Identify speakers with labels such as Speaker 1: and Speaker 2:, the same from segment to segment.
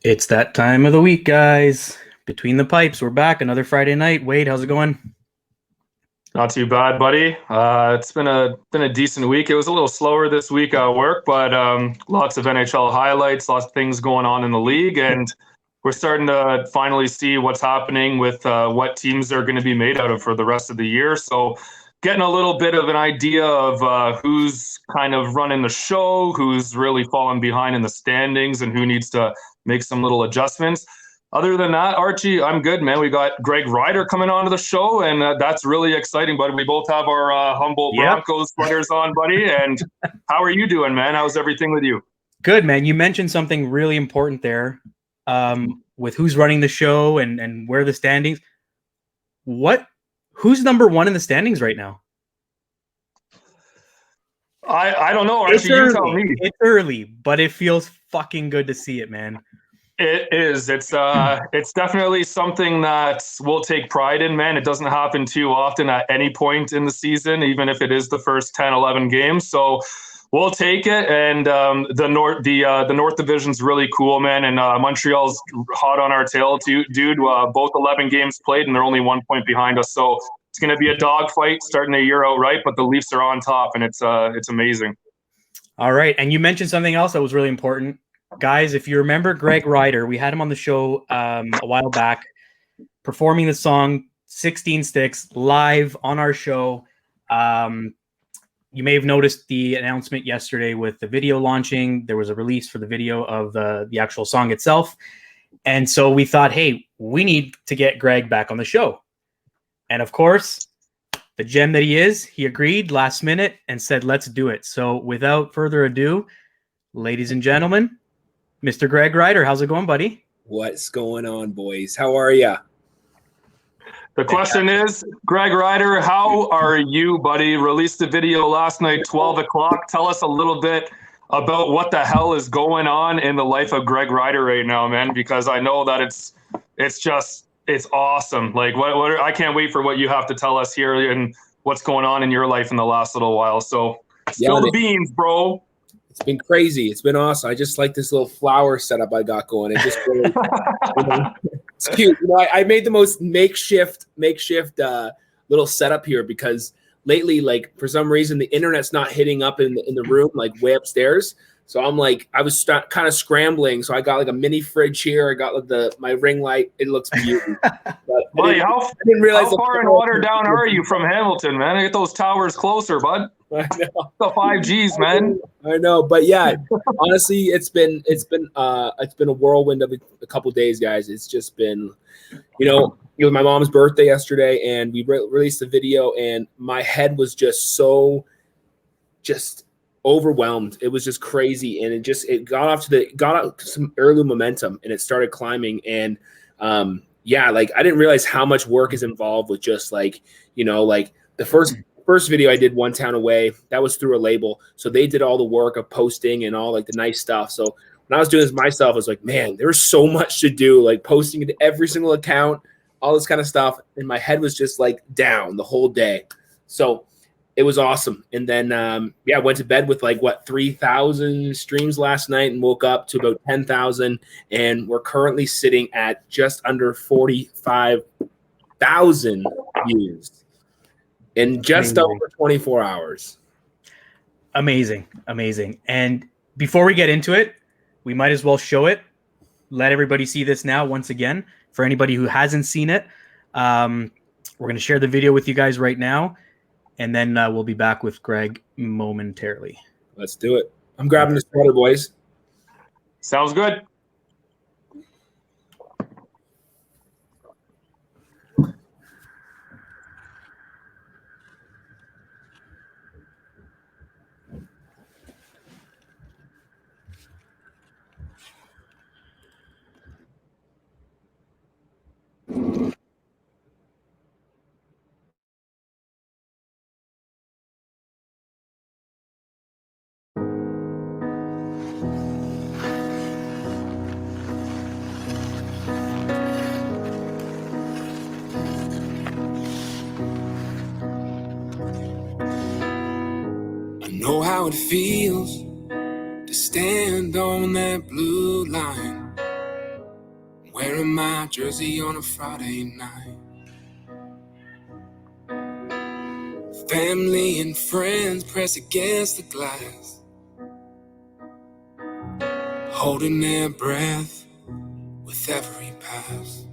Speaker 1: It's that time of the week, guys. Between the pipes, we're back. Another Friday night. Wade, how's it going?
Speaker 2: Not too bad, buddy. It's been a decent week. It was a little slower this week at work, but lots of NHL highlights, lots of things going on in the league, and we're starting to finally see what's happening with what teams are going to be made out of for the rest of the year. So, getting a little bit of an idea of who's kind of running the show, who's really falling behind in the standings, and who needs to make some little adjustments. Other than that, Archie, I'm good, man. We got Greg Ryder coming onto the show, and that's really exciting, buddy. We both have our Humboldt
Speaker 1: Yep.
Speaker 2: Broncos sweaters on, buddy. And how are you doing, man? How's everything with you?
Speaker 1: Good, man. You mentioned something really important there with who's running the show and where the standings. Who's number one in the standings right now?
Speaker 2: I don't know, Archie. You tell me.
Speaker 1: It's early, but it feels fucking good to see it, man.
Speaker 2: It is. It's definitely something that we'll take pride in, man. It doesn't happen too often at any point in the season, even if it is the first 10, 11 games. So we'll take it. And the North Division's really cool, man. And Montreal's hot on our tail, too, dude. Both 11 games played, and they're only 1 point behind us. So it's going to be a dogfight starting the year out right, but the Leafs are on top, and it's amazing.
Speaker 1: All right. And you mentioned something else that was really important. Guys, if you remember Greg Ryder, we had him on the show a while back performing the song 16 Sticks live on our show. You may have noticed the announcement yesterday with the video launching. There was a release for the video of the actual song itself. And so we thought, hey, we need to get Greg back on the show. And of course, the gem that he is, he agreed last minute and said, let's do it. So without further ado, ladies and gentlemen, Mr. Greg Ryder, how's it going, buddy?
Speaker 3: What's going on, boys? How are ya?
Speaker 2: The question is, Greg Ryder, how are you, buddy? Released a video last night, 12 o'clock. Tell us a little bit about what the hell is going on in the life of Greg Ryder right now, man, because I know that it's awesome. Like, what I can't wait for what you have to tell us here and what's going on in your life in the last little while. So spill the beans, bro.
Speaker 3: It's been crazy. It's been awesome. I just like this little flower setup I got going. It just really, it's cute. I made the most makeshift little setup here because lately, like for some reason, the internet's not hitting up in the room, like way upstairs. So I'm like, I was kind of scrambling. So I got like a mini fridge here. I got like my ring light. It looks beautiful.
Speaker 2: Buddy, how far and watered down are you from Hamilton, man? Get those towers closer, bud.
Speaker 3: I know.
Speaker 2: The 5Gs, man.
Speaker 3: I know, but yeah, honestly, it's been a whirlwind of a couple days, guys. It's just been, my mom's birthday yesterday, and we released the video, and my head was just overwhelmed. It was just crazy, and it got out to some early momentum, and it started climbing, and like I didn't realize how much work is involved with just like the first video I did one town away, that was through a label. So they did all the work of posting and all like the nice stuff. So when I was doing this myself, I was like, man, there's so much to do, like posting to every single account, all this kind of stuff. And my head was just like down the whole day. So it was awesome. And then, I went to bed with 3,000 streams last night and woke up to about 10,000. And we're currently sitting at just under 45,000 views. In just over 24 hours.
Speaker 1: Amazing. And before we get into it, we might as well show it. Let everybody see this now once again. For anybody who hasn't seen it, we're going to share the video with you guys right now. And then we'll be back with Greg momentarily.
Speaker 3: Let's do it. I'm grabbing the sweater, boys.
Speaker 2: Sounds good.
Speaker 4: Know how it feels to stand on that blue line my jersey on a Friday night. Family and friends press against the glass, holding their breath with every pass.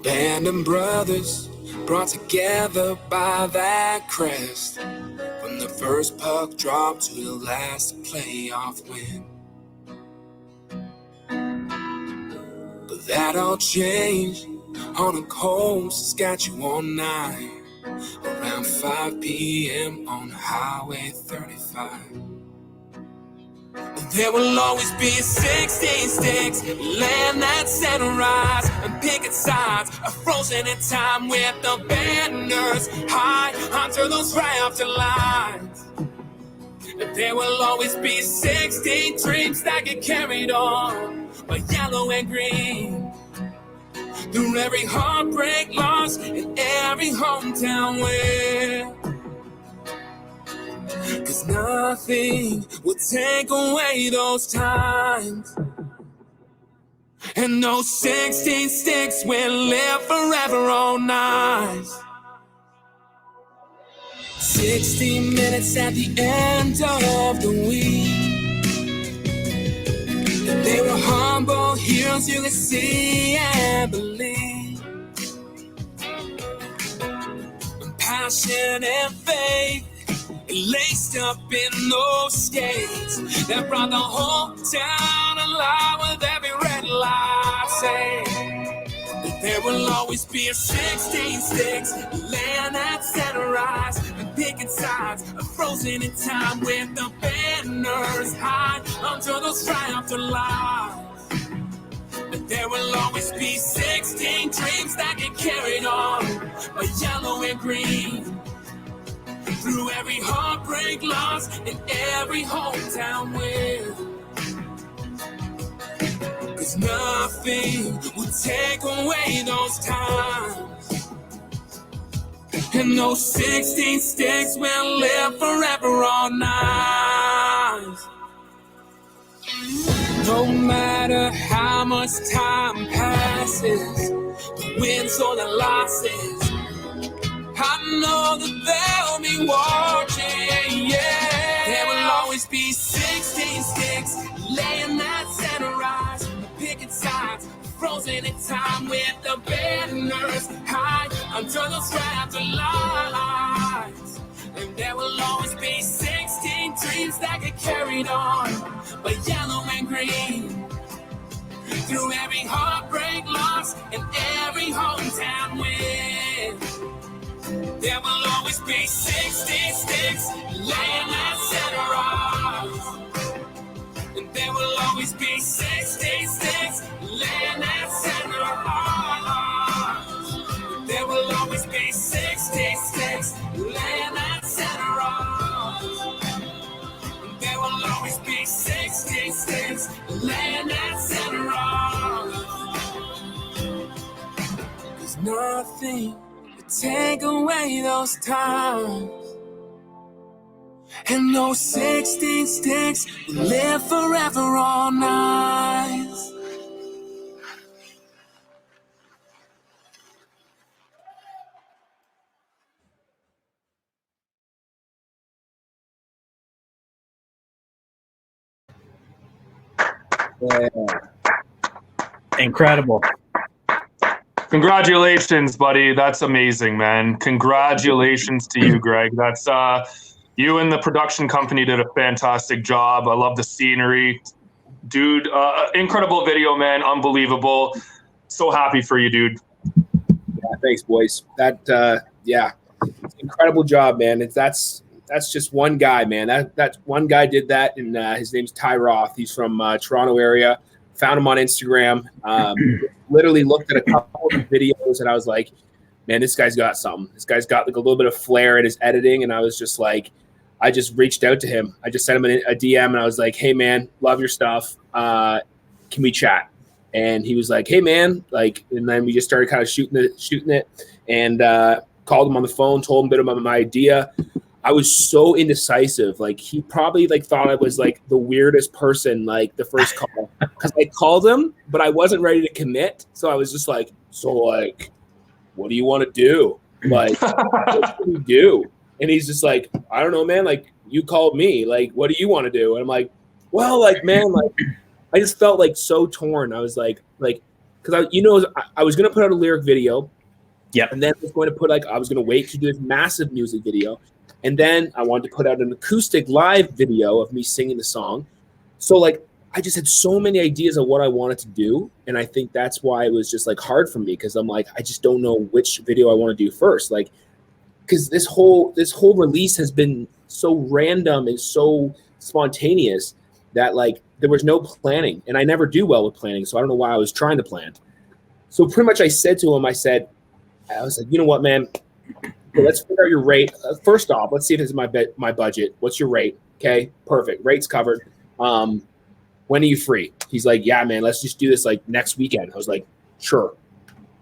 Speaker 4: Band and brothers brought together by that crest, from the first puck drop to the last playoff win. But that all changed on a cold Saskatchewan night, around 5 p.m. on Highway 35. There will always be 16 sticks, land that center-rise, and picket signs are frozen in time with the banners high under those rafter lines. There will always be 16 dreams that get carried on by yellow and green, through every heartbreak loss and every hometown win. 'Cause nothing will take away those times, and those 16 sticks will live forever on ice. 16 minutes at the end of the week, they were humble heroes you could see and believe. Passion and faith laced up in those skates that brought the whole town alive with every red light. Say that there will always be a 16 sticks, land that center-rise, and picket signs are frozen in time with the banners high under those rafter lines. But there will always be 16 dreams that get carried on by yellow and green, through every heartbreak loss and every hometown win. 'Cause nothing will take away those times, and those 16 sticks will live forever on ice. No matter how much time passes, the wins or the losses, I know that they'll be watching, yeah. There will always be 16 sticks, laying that center-rise, the picket signs, frozen in time with the banners high under those rafter lines. And there will always be 16 dreams that get carried on by yellow and green, through every heartbreak loss and every hometown win. There will always be 16 sticks, laying that center-rise. And there will always be 16 sticks, laying that center-rise. There will always be 16 sticks, laying that center-rise. There will always be 16 sticks, laying that center-rise. 'Cause nothing take away those times, and those 16 sticks will live forever on ice.
Speaker 1: Incredible.
Speaker 2: Congratulations, buddy. That's amazing, man. Congratulations to you, Greg. That's you and the production company did a fantastic job. I love the scenery. Dude, incredible video, man. Unbelievable. So happy for you, dude.
Speaker 3: Yeah, thanks, boys. That incredible job, man. That's just one guy, man. That one guy did that, and his name's Ty Roth. He's from Toronto area. Found him on Instagram. Literally looked at a couple of videos, and I was like, man, this guy's got something. This guy's got like a little bit of flair in his editing, and I was just like, I just reached out to him. I just sent him a DM, and I was like, hey, man, love your stuff. Can we chat? And he was like, hey, man, like, and then we just started kind of shooting it, and called him on the phone, told him a bit about my idea. I was so indecisive. Like, he probably like thought I was like the weirdest person, like the first call, because I called him, but I wasn't ready to commit. So I was just like, so like, what do you want to do? Like, what should we do? And he's just like, I don't know, man. Like, you called me. Like, what do you want to do? And I'm like, well, like, man, like, I just felt like so torn. I was like, because I was gonna put out a lyric video.
Speaker 1: Yeah.
Speaker 3: And then I was going to I was going to wait to do this massive music video. And then I wanted to put out an acoustic live video of me singing the song. So like, I just had so many ideas of what I wanted to do. And I think that's why it was just like hard for me. Cause I'm like, I just don't know which video I want to do first. Like, cause this whole release has been so random and so spontaneous that like, there was no planning, and I never do well with planning. So I don't know why I was trying to plan. So pretty much I said to him, I was like, you know what, man, okay, let's figure out your rate. First off, let's see if this is my budget. What's your rate? Okay, perfect. Rate's covered. When are you free? He's like, yeah, man, let's just do this like next weekend. I was like, sure.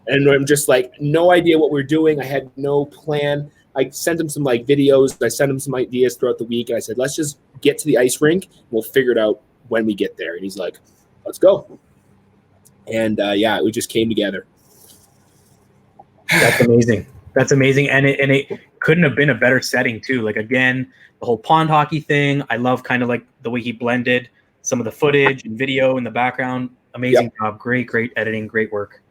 Speaker 3: And I'm just like, no idea what we're doing. I had no plan. I sent him some like videos. I sent him some ideas throughout the week. And I said, let's just get to the ice rink. We'll figure it out when we get there. And he's like, let's go. And yeah, we just came together.
Speaker 1: That's amazing. That's amazing. And it couldn't have been a better setting too. Like, again, the whole pond hockey thing. I love kind of like the way he blended some of the footage and video in the background. Amazing job. Great editing. Great work.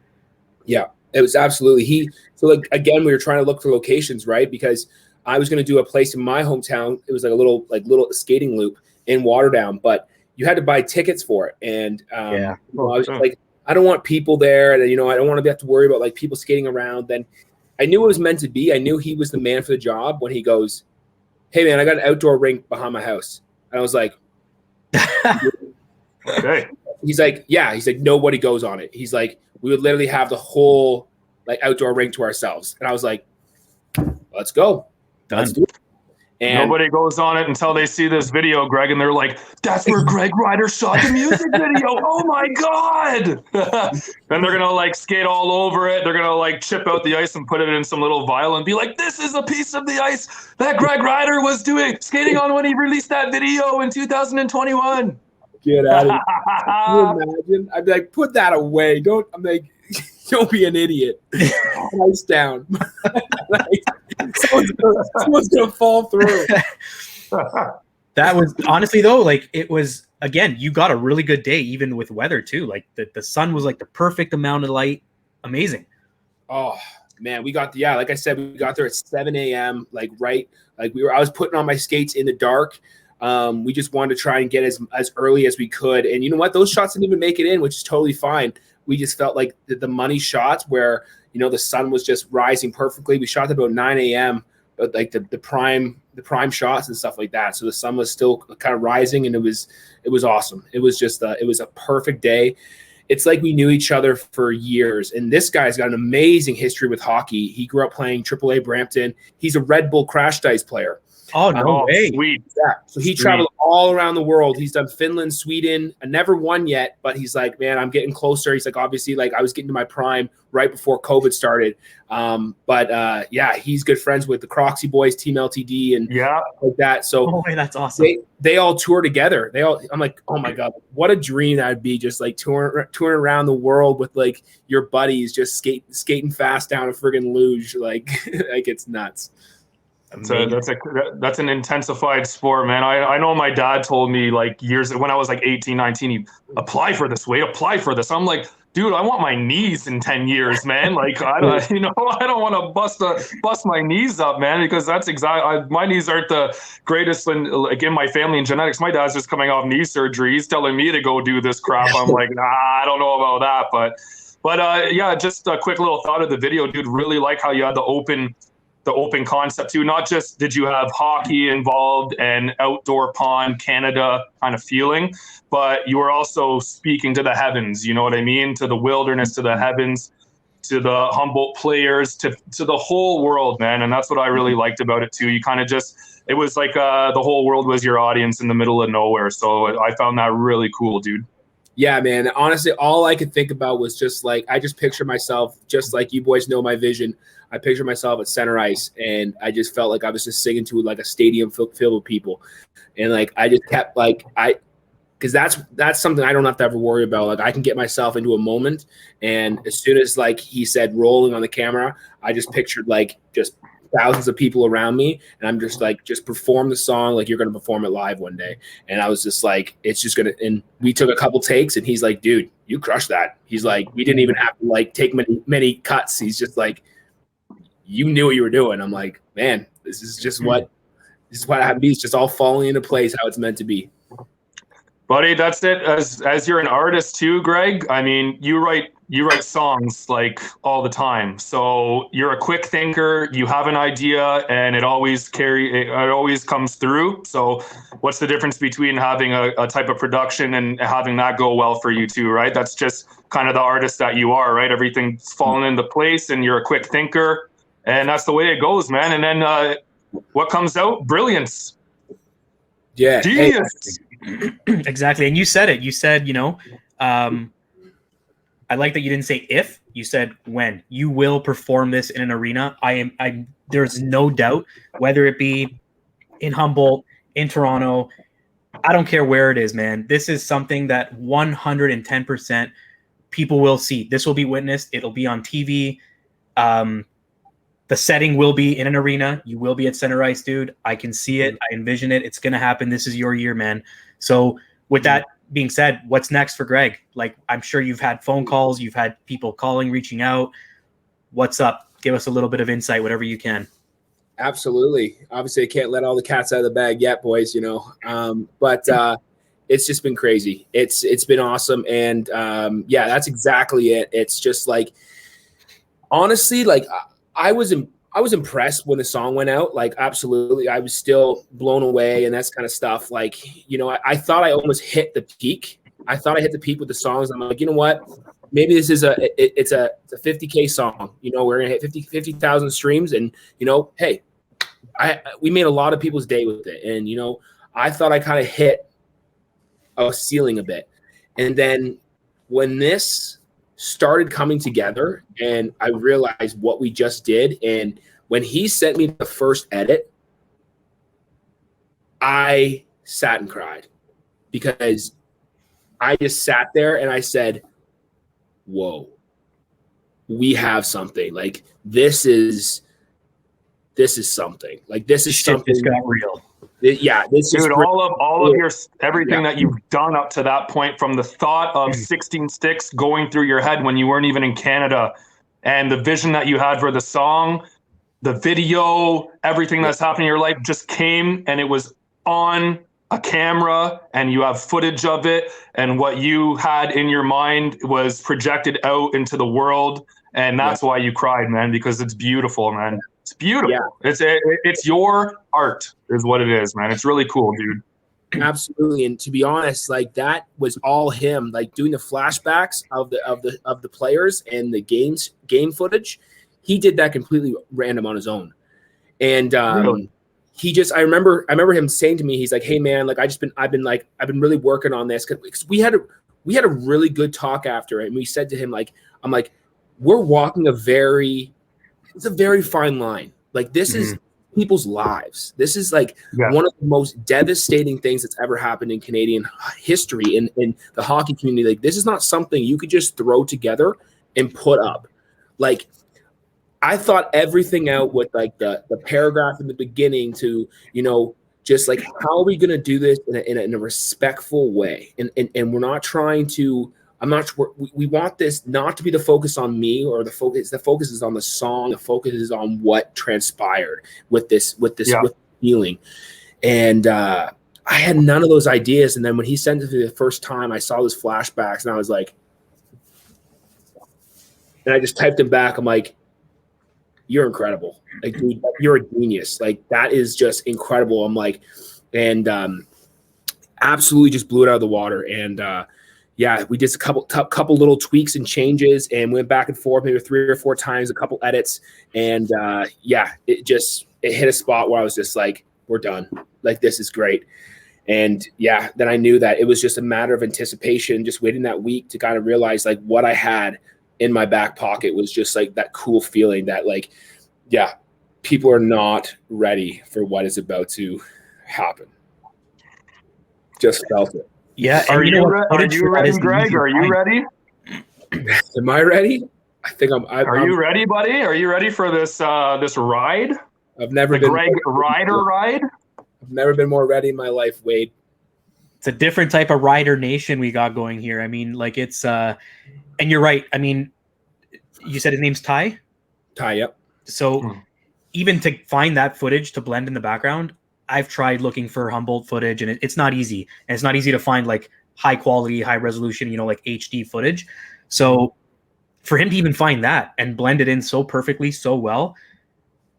Speaker 3: Yeah, it was absolutely. So like, again, we were trying to look for locations, right? Because I was going to do a place in my hometown. It was like a little skating loop in Waterdown, but you had to buy tickets for it. And I was just like, I don't want people there. And, I don't want to have to worry about like people skating around. Then I knew it was meant to be. I knew he was the man for the job when he goes, hey man, I got an outdoor rink behind my house. And I was like,
Speaker 2: okay.
Speaker 3: He's like, yeah. He's like, nobody goes on it. He's like, we would literally have the whole like outdoor rink to ourselves. And I was like, let's go.
Speaker 1: Done.
Speaker 3: Let's do it. And
Speaker 2: nobody goes on it until they see this video, Greg, and they're like, that's where Greg Ryder shot the music video. Oh my God. Then they're going to like skate all over it. They're going to like chip out the ice and put it in some little vial and be like, this is a piece of the ice that Greg Ryder was skating on when he released that video in 2021.
Speaker 3: Get out of here. Can you imagine? I'd be like, put that away. I'm like, don't be an idiot. Ice down. Like, someone's gonna fall through.
Speaker 1: That was honestly though, like it was again, you got a really good day even with weather too. Like the sun was like the perfect amount of light. Amazing.
Speaker 3: Oh man, like I said, we got there at 7 a.m. Like right, like I was putting on my skates in the dark. We just wanted to try and get as early as we could. And you know what? Those shots didn't even make it in, which is totally fine. We just felt like the money shots where, the sun was just rising perfectly. We shot at about 9 a.m., but like the prime shots and stuff like that. So the sun was still kind of rising, and it was awesome. It was just it was a perfect day. It's like we knew each other for years. And this guy's got an amazing history with hockey. He grew up playing AAA Brampton. He's a Red Bull Crash Dice player.
Speaker 1: Oh, no way.
Speaker 2: Sweet.
Speaker 3: Yeah. So he traveled all around the world. He's done Finland, Sweden. I never won yet, but he's like, man, I'm getting closer. He's like, obviously, like I was getting to my prime right before COVID started. Yeah, he's good friends with the Croxy boys, Team LTD, and like that. So
Speaker 1: that's awesome.
Speaker 3: They all tour together. I'm like, oh my God, what a dream that'd be, just like touring around the world with like your buddies, just skating fast down a friggin' luge. Like, like it's nuts.
Speaker 2: That's an intensified sport, man. I know my dad told me like years when I was like 18, 19, he'd apply for this. I'm like, dude, I want my knees in 10 years, man. Like, I don't want to bust my knees up, man, because that's my knees aren't the greatest in my family and genetics. My dad's just coming off knee surgery. He's telling me to go do this crap. I'm like, nah, I don't know about that. But yeah, just a quick little thought of the video, dude. Really like how you had the open concept too. Not just did you have hockey involved and outdoor pond Canada kind of feeling, but you were also speaking to the heavens, you know what I mean? To the wilderness, to the heavens, to the Humboldt players, to the whole world, man. And that's what I really liked about it too. You kind of it was like the whole world was your audience in the middle of nowhere. So I found that really cool, dude.
Speaker 3: Yeah, man. Honestly, all I could think about was just like, I just picture myself, just like you boys know my vision. I picture myself at center ice, and I just felt like I was just singing to like a stadium filled with people. And like, I just kept like, because that's something I don't have to ever worry about. Like, I can get myself into a moment, and as soon as like he said rolling on the camera, I just pictured like just thousands of people around me, and I'm just like, just perform the song like you're going to perform it live one day. And I was just like, it's just going to, and we took a couple takes, and he's like, dude, you crushed that. He's like, we didn't even have to like take many cuts. He's just like, you knew what you were doing. I'm like, man, this is what I have. It's just all falling into place how it's meant to be.
Speaker 2: Buddy, that's it. As you're an artist too, Greg, I mean, you write songs like all the time. So you're a quick thinker, you have an idea, and it always comes through. So what's the difference between having a type of production and having that go well for you too, right? That's just kind of the artist that you are, right? Everything's falling into place, and you're a quick thinker, and that's the way it goes, man. And then what comes out? Brilliance.
Speaker 3: Yeah.
Speaker 2: Genius.
Speaker 1: Exactly. And you said it. You said, I like that you didn't say if, you said when. You will perform this in an arena. There's no doubt, whether it be in Humboldt, in Toronto, I don't care where it is, man. This is something that 110% people will see. This will be witnessed. It'll be on TV. The setting will be in an arena. You will be at center ice, dude. I can see it. I envision it. It's going to happen. This is your year, man. So with that being said, what's next for Greg? Like, I'm sure you've had phone calls. You've had people calling, reaching out. What's up? Give us a little bit of insight, whatever you can.
Speaker 3: Absolutely. Obviously, I can't let all the cats out of the bag yet, boys, but it's just been crazy. It's been awesome. And yeah, that's exactly it. It's just like, honestly, like I was impressed when the song went out. Like, absolutely. I was still blown away and that's kind of stuff. Like, I thought I almost hit the peak. I thought I hit the peak with the songs. I'm like, you know what? Maybe this is it's a 50K song. We're going to hit 50,000 streams. And, hey, we made a lot of people's day with it. And, I thought I kind of hit a ceiling a bit. And then when this started coming together and I realized what we just did, and when he sent me the first edit, I sat and cried because I just sat there and I said, whoa, we have something. Like, this is something. Like, this is something.
Speaker 1: This got real.
Speaker 3: Yeah, this
Speaker 2: dude,
Speaker 3: is
Speaker 2: all of your everything that you've done up to that point, from the thought of 16 sticks going through your head when you weren't even in Canada, and the vision that you had for the song, the video, everything that's happened in your life just came, and it was on a camera, and you have footage of it, and what you had in your mind was projected out into the world, and that's why you cried, man, because it's beautiful, man. It's beautiful. Yeah. It's your art is what it is, man. It's really cool, dude.
Speaker 3: Absolutely. And to be honest, like, that was all him, like doing the flashbacks of the players and the game footage. He did that completely random on his own. And really? I remember him saying to me, he's like, hey man, like, I've been really working on this. Cause we had a really good talk after it. And we said to him, like, I'm like, we're walking it's a very fine line. Like, this is people's lives. This is like one of the most devastating things that's ever happened in Canadian history in the hockey community. Like, this is not something you could just throw together and put up. Like, I thought everything out with like the paragraph in the beginning to, just like, how are we going to do this in a respectful way? And we're not trying to, we want this not to be the focus on me or the focus is on the song. The focus is on what transpired with this feeling. And I had none of those ideas. And then when he sent it to me the first time, I saw those flashbacks and I was like, and I just typed him back. I'm like, you're incredible. Like, dude, you're a genius. Like, that is just incredible. I'm like, and absolutely just blew it out of the water. And yeah, we did a couple little tweaks and changes and went back and forth maybe 3 or 4 times, a couple edits. And yeah, it hit a spot where I was just like, we're done. Like, this is great. And yeah, then I knew that it was just a matter of anticipation, just waiting that week to kind of realize like what I had in my back pocket was just like that cool feeling that like, yeah, people are not ready for what is about to happen. Just felt it.
Speaker 1: Yeah.
Speaker 2: Are you ready, Greg? Are you ready?
Speaker 3: Am I ready? I think I'm.
Speaker 2: Are you ready, buddy? Are you ready for this this ride?
Speaker 3: I've never
Speaker 2: the
Speaker 3: been
Speaker 2: Greg Ryder ride.
Speaker 3: I've never been more ready in my life, Wade.
Speaker 1: It's a different type of Ryder nation we got going here. I mean, like it's and you're right. I mean, you said his name's Ty?
Speaker 3: Ty, yep.
Speaker 1: So even to find that footage to blend in the background, I've tried looking for Humboldt footage, and it's not easy. And it's not easy to find like high quality, high resolution, like HD footage. So for him to even find that and blend it in so perfectly, so well,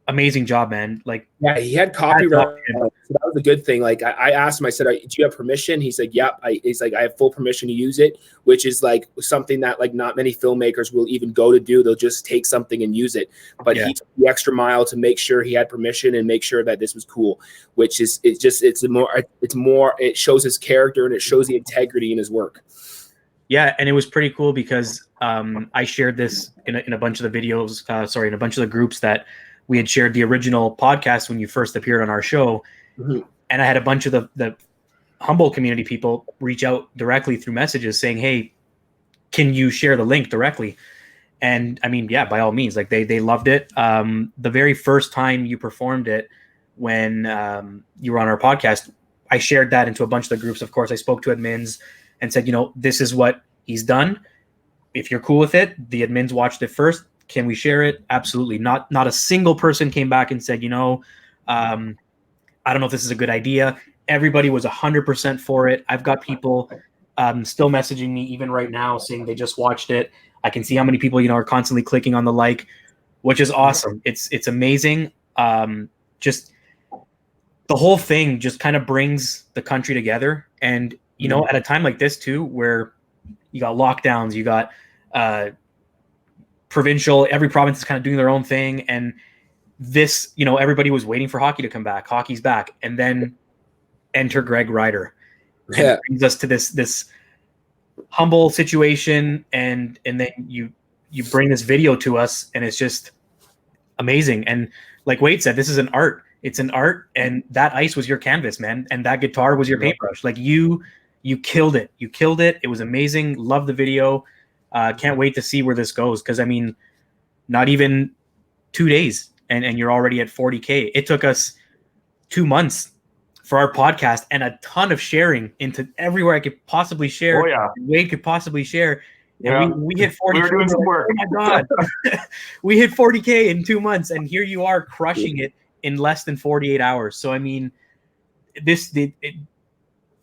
Speaker 1: amazing job, man. Like,
Speaker 3: yeah, he had copyright. So that was a good thing. Like I asked him, I said, do you have permission? He's like, yep. He's like, I have full permission to use it, which is like something that like not many filmmakers will even go to do. They'll just take something and use it. But he took the extra mile to make sure he had permission and make sure that this was cool, which is, it shows his character and it shows the integrity in his work.
Speaker 1: Yeah, and it was pretty cool because I shared this in a bunch of the videos, in a bunch of the groups that we had shared the original podcast when you first appeared on our show. Mm-hmm. And I had a bunch of the Humboldt community people reach out directly through messages saying, hey, can you share the link directly? And I mean, yeah, by all means, like they loved it. The very first time you performed it when you were on our podcast, I shared that into a bunch of the groups. Of course, I spoke to admins and said, this is what he's done. If you're cool with it, the admins watched it first. Can we share it? Absolutely. Not a single person came back and said, I don't know if this is a good idea. Everybody was 100% for it. I've got people still messaging me even right now saying they just watched it. I can see how many people, are constantly clicking on the like, which is awesome. It's amazing. Just the whole thing just kind of brings the country together. And, at a time like this too, where you got lockdowns, you got provincial, every province is kind of doing their own thing. And this, everybody was waiting for hockey to come back. Hockey's back. And then enter Greg Ryder. Yeah. It brings us to this humble situation. And then you bring this video to us and it's just amazing. And like Wade said, this is an art. It's an art. And that ice was your canvas, man. And that guitar was your paintbrush. Like you killed it. You killed it. It was amazing. Love the video. Can't wait to see where this goes. Cause I mean, not even 2 days and you're already at 40K. It took us 2 months for our podcast and a ton of sharing into everywhere I could possibly share.
Speaker 2: Oh yeah.
Speaker 1: Wade could possibly share. And we hit 40K.
Speaker 2: We were doing some work.
Speaker 1: Oh my God. We hit 40K in 2 months and here you are crushing it in less than 48 hours. So, I mean,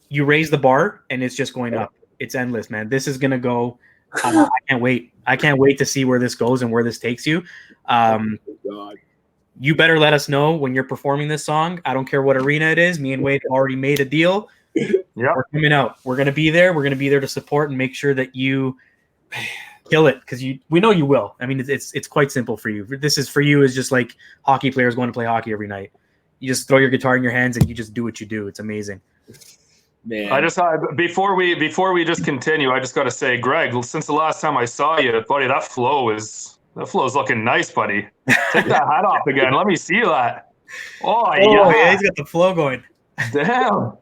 Speaker 1: you raise the bar and it's just going up. It's endless, man. This is going to go. I can't wait. I can't wait to see where this goes and where this takes you. You better let us know when you're performing this song. I don't care what arena it is. Me and Wade already made a deal.
Speaker 2: Yeah,
Speaker 1: we're coming out. We're going to be there. We're going to be there to support and make sure that you kill it because we know you will. I mean, it's quite simple for you. This is for you is just like hockey players going to play hockey every night. You just throw your guitar in your hands and you just do what you do. It's amazing.
Speaker 3: Man.
Speaker 2: I just before we just continue, I just got to say, Greg, since the last time I saw you, buddy, that flow is looking nice, buddy. Take that hat off again. Let me see that. Oh yeah,
Speaker 1: he's got the flow going.
Speaker 2: Damn.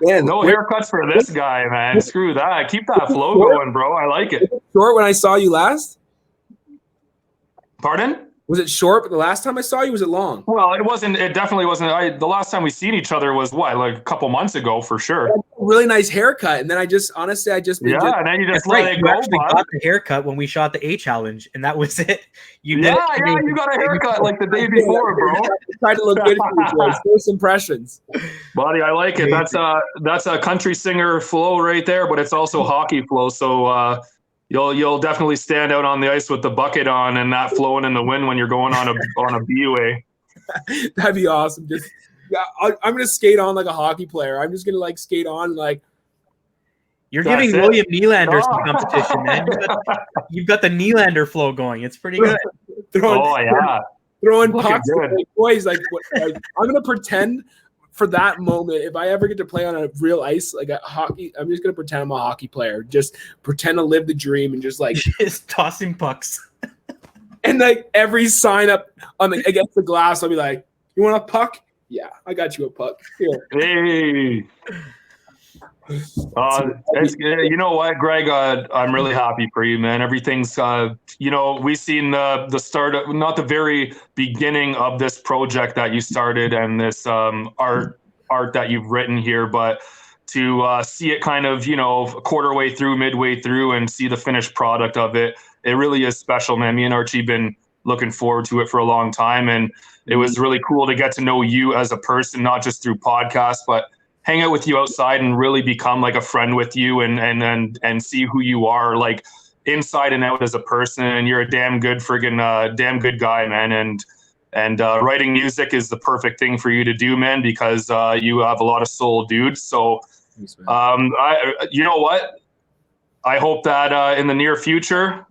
Speaker 2: Man, no haircuts for this guy, man. Screw that. Keep that flow going, bro. I like it.
Speaker 3: Short when I saw you last?
Speaker 2: Pardon?
Speaker 3: Was it short, but the last time I saw you, was it long?
Speaker 2: Well, it wasn't. It definitely wasn't. The last time we seen each other was like a couple months ago, for sure.
Speaker 3: Really nice haircut, and then I just
Speaker 2: and then you just let it go.
Speaker 1: You actually got the haircut when we shot the A challenge, and that was it.
Speaker 2: You got a haircut like the day before, bro.
Speaker 3: Tried to look good for you, first impressions.
Speaker 2: Buddy, I like it. That's a country singer flow right there, but it's also hockey flow. So you'll definitely stand out on the ice with the bucket on and not flowing in the wind when you're going on a BUA.
Speaker 3: That'd be awesome. Just I'm gonna skate on like a hockey player. I'm just gonna skate on like.
Speaker 1: You're giving William Nylander some competition, man. You've got the Nylander flow going. It's pretty good.
Speaker 3: Throwing pucks. Boys, I'm gonna pretend for that moment, if I ever get to play on a real ice, like a hockey, I'm just going to pretend I'm a hockey player. Just pretend to live the dream and just like
Speaker 1: just tossing pucks.
Speaker 3: And like every sign up on the against the glass, I'll be like, "You want a puck? Yeah, I got you a puck. Here."
Speaker 2: Hey. You know what, Greg? I'm really happy for you, man. Everything's, we've seen the start of, not the very beginning of this project that you started and this art that you've written here, but to see it kind of, a quarter way through, midway through, and see the finished product of it, it really is special, man. Me and Archie have been looking forward to it for a long time, and it was really cool to get to know you as a person, not just through podcasts, but hang out with you outside and really become like a friend with you and see who you are like inside and out as a person. And you're a damn good guy, man. And writing music is the perfect thing for you to do, man, because you have a lot of soul, dude. So, you know what? I hope that in the near future,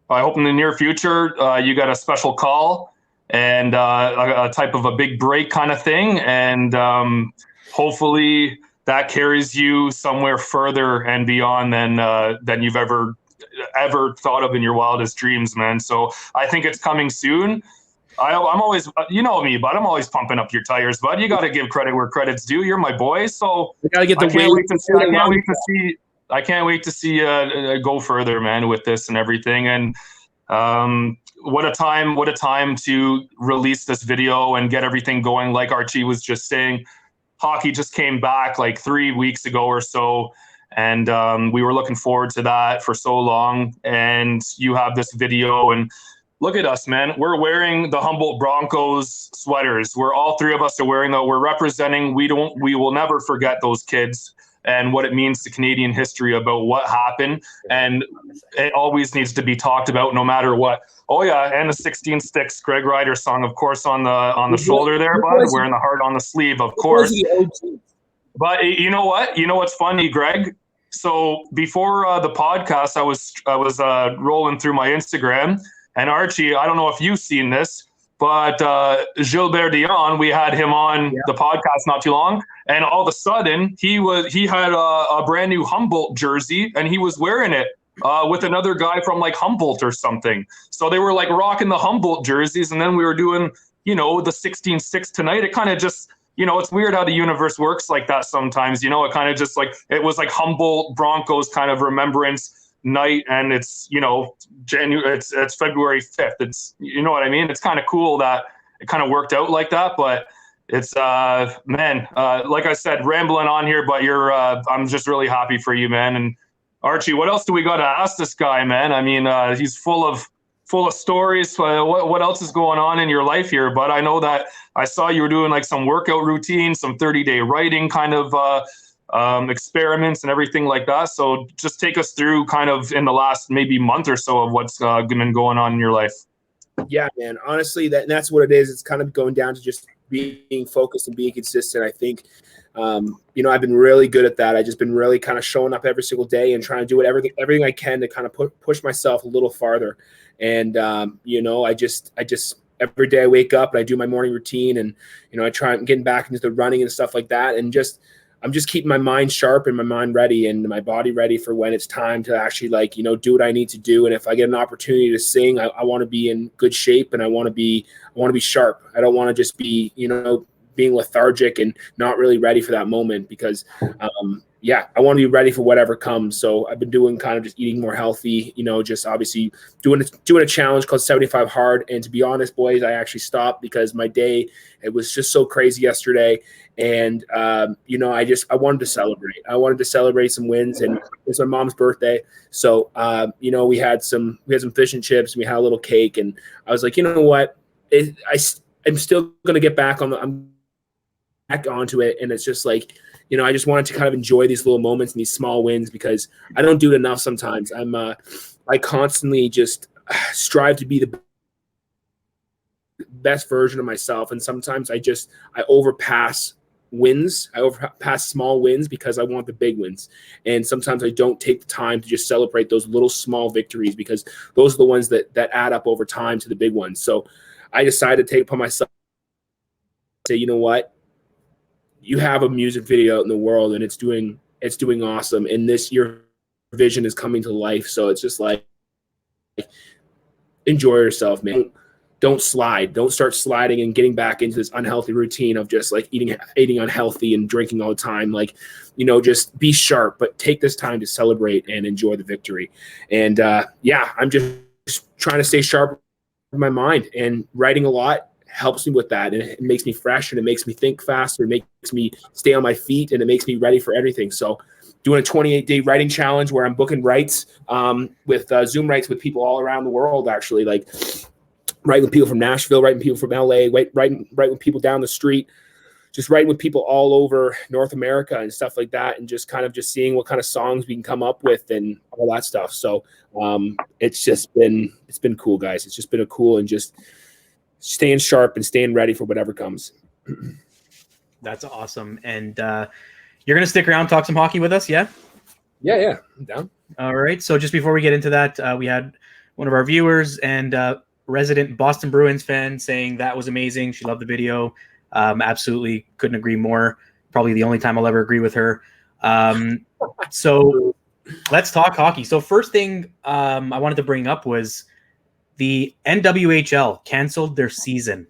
Speaker 2: you got a special call and a type of a big break kind of thing. And hopefully that carries you somewhere further and beyond than you've ever thought of in your wildest dreams, man. So I think it's coming soon. I'm always, you know me, but I'm always pumping up your tires, bud. You got to give credit where credit's due. You're my boy, so
Speaker 3: we got to get the
Speaker 2: I can't wait to see go further, man, with this and everything. And what a time to release this video and get everything going. Like Archie was just saying, hockey just came back like 3 weeks ago or so, and we were looking forward to that for so long. And you have this video, and look at us, man. We're wearing the Humboldt Broncos sweaters. We're all three of us are wearing that. We're representing. We will never forget those kids and what it means to Canadian history about what happened. And it always needs to be talked about no matter what. Oh yeah, and the 16 Sticks Greg Ryder song, of course, on the shoulder there, bud. Wearing the heart on the sleeve, of course. But you know what? You know what's funny, Greg? So before the podcast, I was rolling through my Instagram, and Archie, I don't know if you've seen this, but Gilbert Dion, we had him on the podcast not too long, and all of a sudden he had a brand new Humboldt jersey, and he was wearing it with another guy from like Humboldt or something. So they were like rocking the Humboldt jerseys, and then we were doing, the 16 Sticks tonight. It kind of just, it's weird how the universe works like that sometimes. It kind of just like, it was like Humboldt Broncos kind of remembrance night, and it's, January, it's February 5th. It's, you know what I mean? It's kind of cool that it kind of worked out like that, but it's, man, like I said, rambling on here, but I'm just really happy for you, man. And Archie, what else do we got to ask this guy, man? I mean, he's full of stories. What else is going on in your life here? But I know that I saw you were doing like some workout routine, some 30-day writing kind of experiments and everything like that. So just take us through kind of in the last maybe month or so of what's been going on in your life.
Speaker 3: Yeah, man. Honestly, that's what it is. It's kind of going down to just being focused and being consistent. I think, I've been really good at that. I've just been really kind of showing up every single day and trying to do everything I can to kind of push myself a little farther. And, I just every day I wake up and I do my morning routine, and, I try and getting back into the running and stuff like that. And I'm just keeping my mind sharp and my mind ready and my body ready for when it's time to actually do what I need to do. And if I get an opportunity to sing, I want to be in good shape, and I want to be sharp. I don't want to just be, being lethargic and not really ready for that moment, because, I want to be ready for whatever comes. So I've been doing kind of just eating more healthy, just obviously doing a challenge called 75 Hard. And to be honest, boys, I actually stopped because my day, it was just so crazy yesterday. And, I wanted to celebrate. I wanted to celebrate some wins, and it's my mom's birthday. So, we had some fish and chips, and we had a little cake, and I was like, you know what? I'm still going to get back I'm back onto it. And it's just like, I just wanted to kind of enjoy these little moments and these small wins, because I don't do it enough sometimes. I constantly just strive to be the best version of myself. And sometimes I overpass wins. I overpass small wins because I want the big wins. And sometimes I don't take the time to just celebrate those little small victories, because those are the ones that add up over time to the big ones. So I decided to take upon myself, say, you know what? you have a music video out in the world and it's doing awesome. And your vision is coming to life. So it's just like, enjoy yourself, man. Don't slide. Don't start sliding and getting back into this unhealthy routine of just like eating unhealthy and drinking all the time. Like, just be sharp, but take this time to celebrate and enjoy the victory. And I'm just trying to stay sharp in my mind, and writing a lot helps me with that. And it makes me fresh, and it makes me think faster. It makes me stay on my feet, and it makes me ready for everything. So doing a 28-day writing challenge where I'm booking writes with Zoom writes with people all around the world, actually, like writing with people from Nashville, writing with people from LA, writing with people down the street, just writing with people all over North America and stuff like that, and just kind of just seeing what kind of songs we can come up with and all that stuff. So it's been cool, guys. It's just been a cool, and just staying sharp and staying ready for whatever comes.
Speaker 1: That's awesome. And you're going to stick around, talk some hockey with us, yeah?
Speaker 3: Yeah, I'm down.
Speaker 1: All right. So just before we get into that, we had one of our viewers and resident Boston Bruins fan saying that was amazing. She loved the video. Absolutely couldn't agree more. Probably the only time I'll ever agree with her. So let's talk hockey. So first thing I wanted to bring up was the NWHL canceled their season.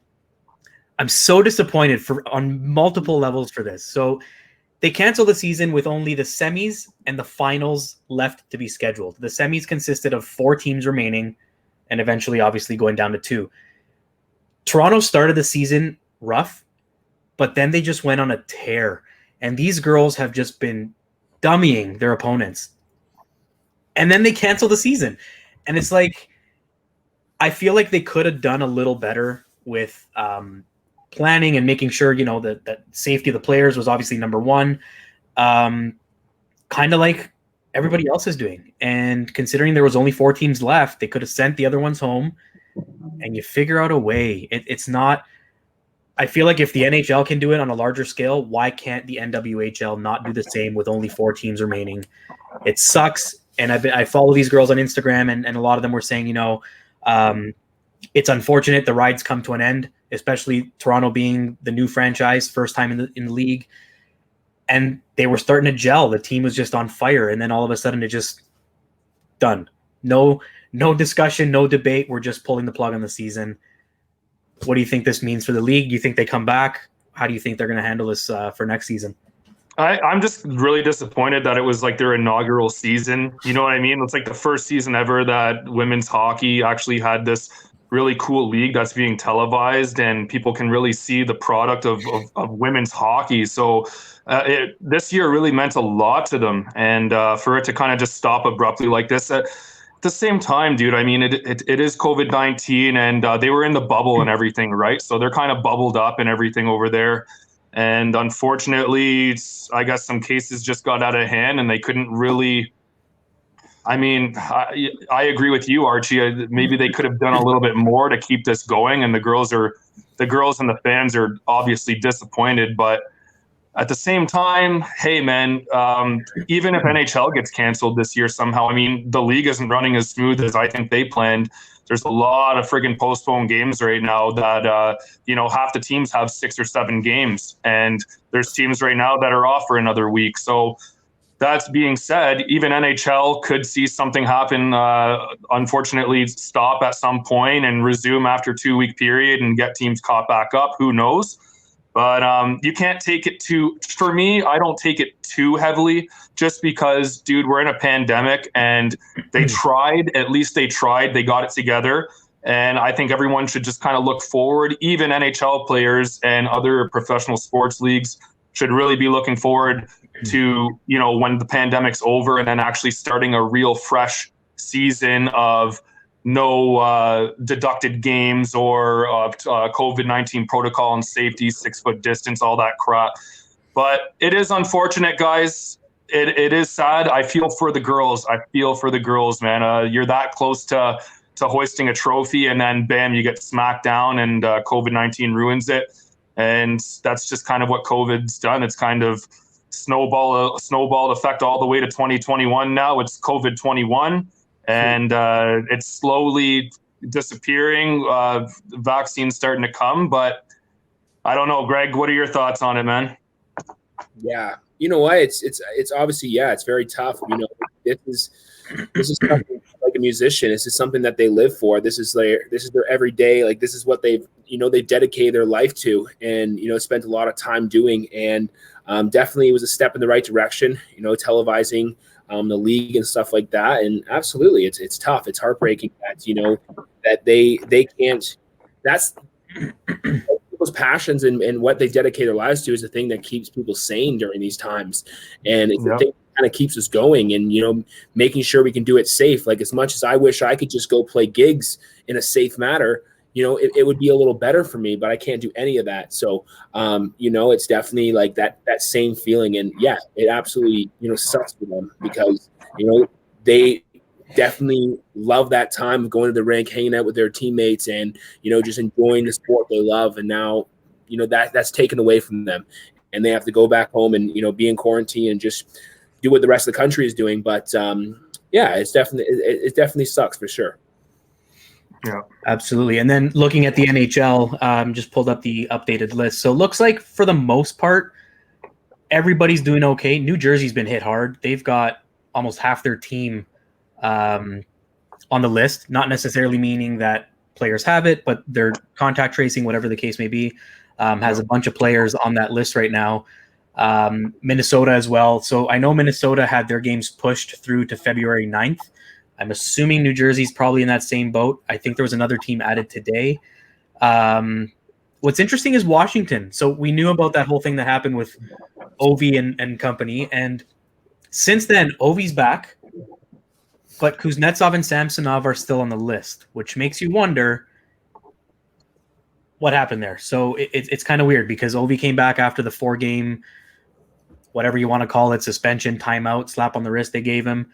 Speaker 1: I'm so disappointed on multiple levels for this. So they canceled the season with only the semis and the finals left to be scheduled. The semis consisted of 4 teams remaining, and eventually obviously going down to 2. Toronto started the season rough, but then they just went on a tear. And these girls have just been dummying their opponents. And then they canceled the season. And it's like, I feel like they could have done a little better with planning and making sure, that safety of the players was obviously number one. Kind of like everybody else is doing. And considering there was only 4 teams left, they could have sent the other ones home, and you figure out a way. It's not, I feel like if the NHL can do it on a larger scale, why can't the NWHL not do the same with only 4 teams remaining? It sucks. And I follow these girls on Instagram, and a lot of them were saying, it's unfortunate the ride's come to an end, especially Toronto being the new franchise, first time in the league. And they were starting to gel. The team was just on fire. And then all of a sudden it just done. No discussion, no debate. We're just pulling the plug on the season. What do you think this means for the league? Do you think they come back? How do you think they're going to handle this for next season?
Speaker 2: I'm just really disappointed that it was like their inaugural season. You know what I mean? It's like the first season ever that women's hockey actually had this really cool league that's being televised, and people can really see the product of women's hockey. So this year really meant a lot to them. And for it to kind of just stop abruptly like this, at the same time, dude, I mean, it is COVID-19, and they were in the bubble and everything, right? So they're kind of bubbled up and everything over there. And unfortunately, I guess some cases just got out of hand, and they couldn't really. I mean, I agree with you, Archie. Maybe they could have done a little bit more to keep this going. And the girls and the fans are obviously disappointed. But at the same time, hey, man, even if NHL gets canceled this year somehow, I mean, the league isn't running as smooth as I think they planned. There's a lot of friggin' postponed games right now that, half the teams have 6 or 7 games. And there's teams right now that are off for another week. So that's being said, even NHL could see something happen, unfortunately stop at some point and resume after 2-week period and get teams caught back up. Who knows? But you can't take it for me, I don't take it too heavily just because, dude, we're in a pandemic and they tried, at least they tried, they got it together. And I think everyone should just kind of look forward. Even NHL players and other professional sports leagues should really be looking forward to, when the pandemic's over and then actually starting a real fresh season of no deducted games or COVID-19 protocol and safety, 6-foot distance, all that crap. But it is unfortunate, guys. It is sad. I feel for the girls. Man. You're that close to hoisting a trophy, and then bam, you get smacked down, and COVID-19 ruins it. And that's just kind of what COVID's done. It's kind of snowballed effect all the way to 2021 now. It's COVID-21. And it's slowly disappearing. The vaccine's starting to come, but I don't know. Greg, what are your thoughts on it, man?
Speaker 3: Yeah, you know what? It's obviously, yeah, it's very tough. You know, this is something like a musician. This is something that they live for. This is their everyday. Like, this is what they've dedicated their life to, and spent a lot of time doing. And definitely, it was a step in the right direction. Televising the league and stuff like that. And absolutely, it's tough. It's heartbreaking that they can't. That's people's passions and what they dedicate their lives to is the thing that keeps people sane during these times, and it's the thing that kind of keeps us going, and making sure we can do it safe. Like, as much as I wish I could just go play gigs in a safe manner, it would be a little better for me, but I can't do any of that. So it's definitely like that same feeling. And yeah, it absolutely sucks for them, because they definitely love that time of going to the rink, hanging out with their teammates, and just enjoying the sport they love. And now that's taken away from them, and they have to go back home and be in quarantine and just do what the rest of the country is doing. But yeah, it definitely sucks for sure.
Speaker 1: Yeah, absolutely. And then looking at the NHL, just pulled up the updated list. So it looks like for the most part, everybody's doing okay. New Jersey's been hit hard. They've got almost half their team on the list, not necessarily meaning that players have it, but they're contact tracing, whatever the case may be, has a bunch of players on that list right now. Minnesota as well. So I know Minnesota had their games pushed through to February 9th. I'm assuming New Jersey's probably in that same boat. I think there was another team added today. What's interesting is Washington. So we knew about that whole thing that happened with Ovi and company. And since then, Ovi's back, but Kuznetsov and Samsonov are still on the list, which makes you wonder what happened there. So it's kind of weird, because Ovi came back after the 4-game, whatever you want to call it, suspension, timeout, slap on the wrist they gave him.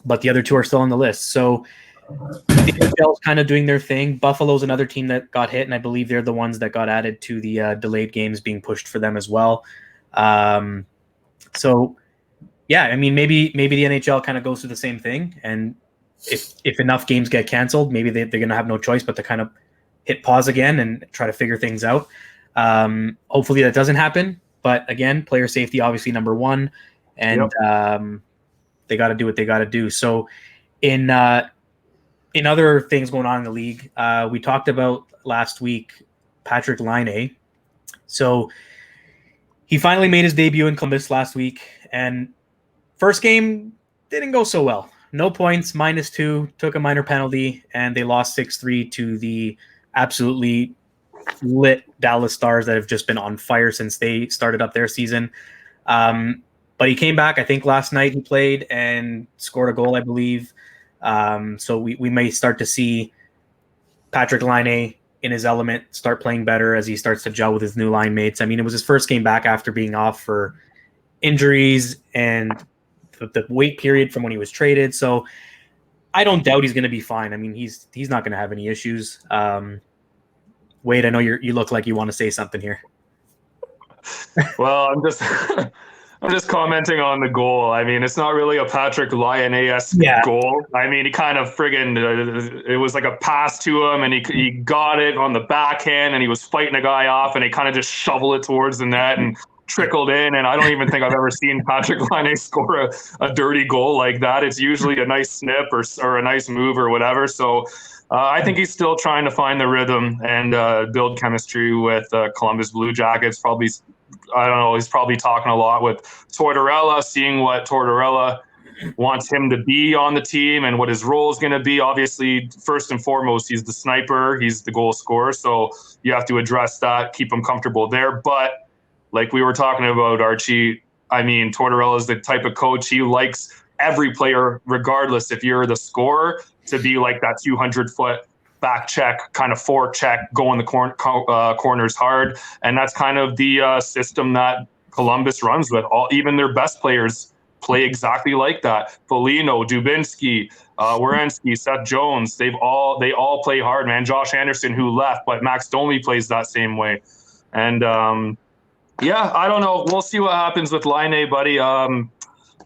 Speaker 1: But the other two are still on the list. So the NHL is kind of doing their thing. Buffalo's another team that got hit, and I believe they're the ones that got added to the delayed games being pushed for them as well. So yeah, I mean, maybe the NHL kind of goes through the same thing, and if enough games get canceled, maybe they're going to have no choice but to kind of hit pause again and try to figure things out. Hopefully that doesn't happen, but again, player safety obviously number one, and they got to do what they got to do. So in other things going on in the league, we talked about last week Patrik Laine. So he finally made his debut in Columbus last week, and first game didn't go so well. No points, -2, took a minor penalty, and they lost 6-3 to the absolutely lit Dallas Stars that have just been on fire since they started up their season. But he came back, I think last night he played and scored a goal, I believe. So we may start to see Patrik Laine in his element, start playing better as he starts to gel with his new line mates. I mean, it was his first game back after being off for injuries and the wait period from when he was traded. So I don't doubt he's going to be fine. I mean, he's not going to have any issues. Wade, I know you look like you want to say something here.
Speaker 2: Well, I'm just commenting on the goal. I mean, it's not really a Patrik Laine-esque goal. I mean, he kind of it was like a pass to him, and he got it on the backhand, and he was fighting a guy off, and he kind of just shoveled it towards the net and trickled in. And I don't even think I've ever seen Patrik Laine score a dirty goal like that. It's usually a nice snip or a nice move or whatever. So I think he's still trying to find the rhythm and build chemistry with Columbus Blue Jackets. Probably, I don't know, he's probably talking a lot with Tortorella, seeing what Tortorella wants him to be on the team and what his role is going to be. Obviously, first and foremost, he's the sniper. He's the goal scorer. So you have to address that, keep him comfortable there. But like we were talking about, Archie, I mean, Tortorella is the type of coach. He likes every player, regardless if you're the scorer, to be like that 200-foot back check, kind of forecheck, go in the corners hard. And that's kind of the system that Columbus runs with. Even their best players play exactly like that. Foligno, Dubinsky, Werenski, Seth Jones, they all play hard, man. Josh Anderson, who left, but Max Domi plays that same way. And yeah, I don't know. We'll see what happens with Laine, buddy.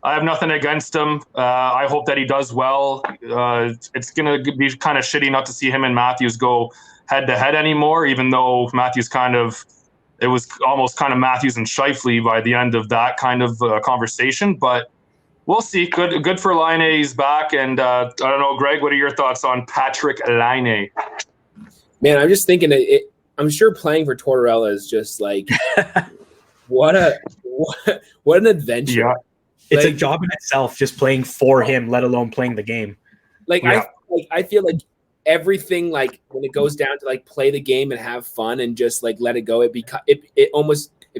Speaker 2: I have nothing against him. I hope that he does well. It's going to be kind of shitty not to see him and Matthews go head-to-head anymore, even though Matthews kind of it was almost kind of Matthews and Scheifele by the end of that kind of conversation. But we'll see. Good for Laine. He's back. And I don't know, Greg, what are your thoughts on Patrick Laine?
Speaker 3: Man, I'm just thinking I'm sure playing for Tortorella is just like what an adventure.
Speaker 2: Yeah.
Speaker 1: It's a job in itself, just playing for him, let alone playing the game.
Speaker 3: I feel like everything, like when it goes down to like play the game and have fun and just like let it go, it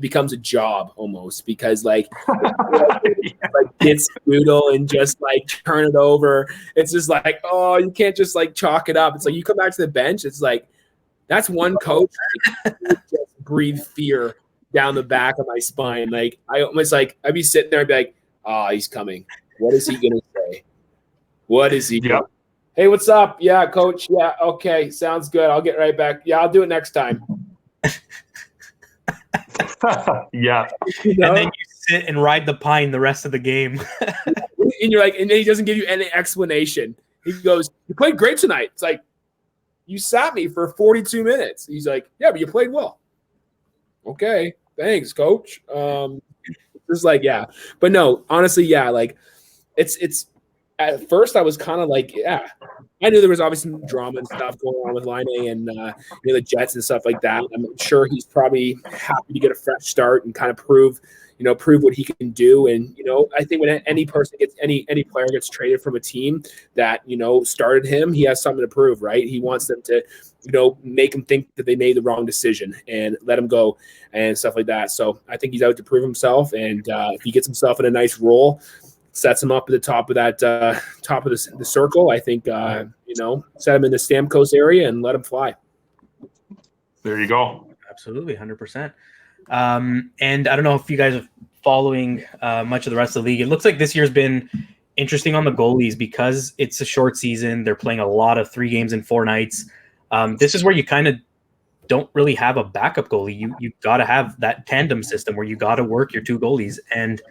Speaker 3: becomes a job almost, because like get Scoodle and just like turn it over. It's just like, oh, you can't just like chalk it up. It's like you come back to the bench, it's like that's one coach just breathe fear down the back of my spine. Like I almost like I'd be sitting there and be like, oh, he's coming. What is he gonna say? What is he doing? Hey, what's up? Yeah, coach. Yeah, okay, sounds good. I'll get right back. Yeah, I'll do it next time.
Speaker 2: Yeah.
Speaker 1: You know? And then you sit and ride the pine the rest of the game.
Speaker 3: And you're like, and then he doesn't give you any explanation. He goes, "You played great tonight." It's like, you sat me for 42 minutes. He's like, "Yeah, but you played well." Okay, thanks, coach. Just like, yeah. But no, honestly, yeah, like it's at first I was kind of like, yeah, I knew there was obviously some drama and stuff going on with Laine and the Jets and stuff like that. I'm sure he's probably happy to get a fresh start and kind of prove what he can do. And I think when any player gets traded from a team that started him, he has something to prove, right? He wants them to make him think that they made the wrong decision and let him go and stuff like that. So I think he's out to prove himself, and if he gets himself in a nice role, sets him up at the top of that top of the circle, I think set him in the Stamkos area and let him fly.
Speaker 2: There you go.
Speaker 1: Absolutely, 100%. And I don't know if you guys are following much of the rest of the league. It looks like this year's been interesting on the goalies because it's a short season. They're playing a lot of 3 games in 4 nights. This is where you kind of don't really have a backup goalie. You got to have that tandem system where you got to work your 2 goalies. And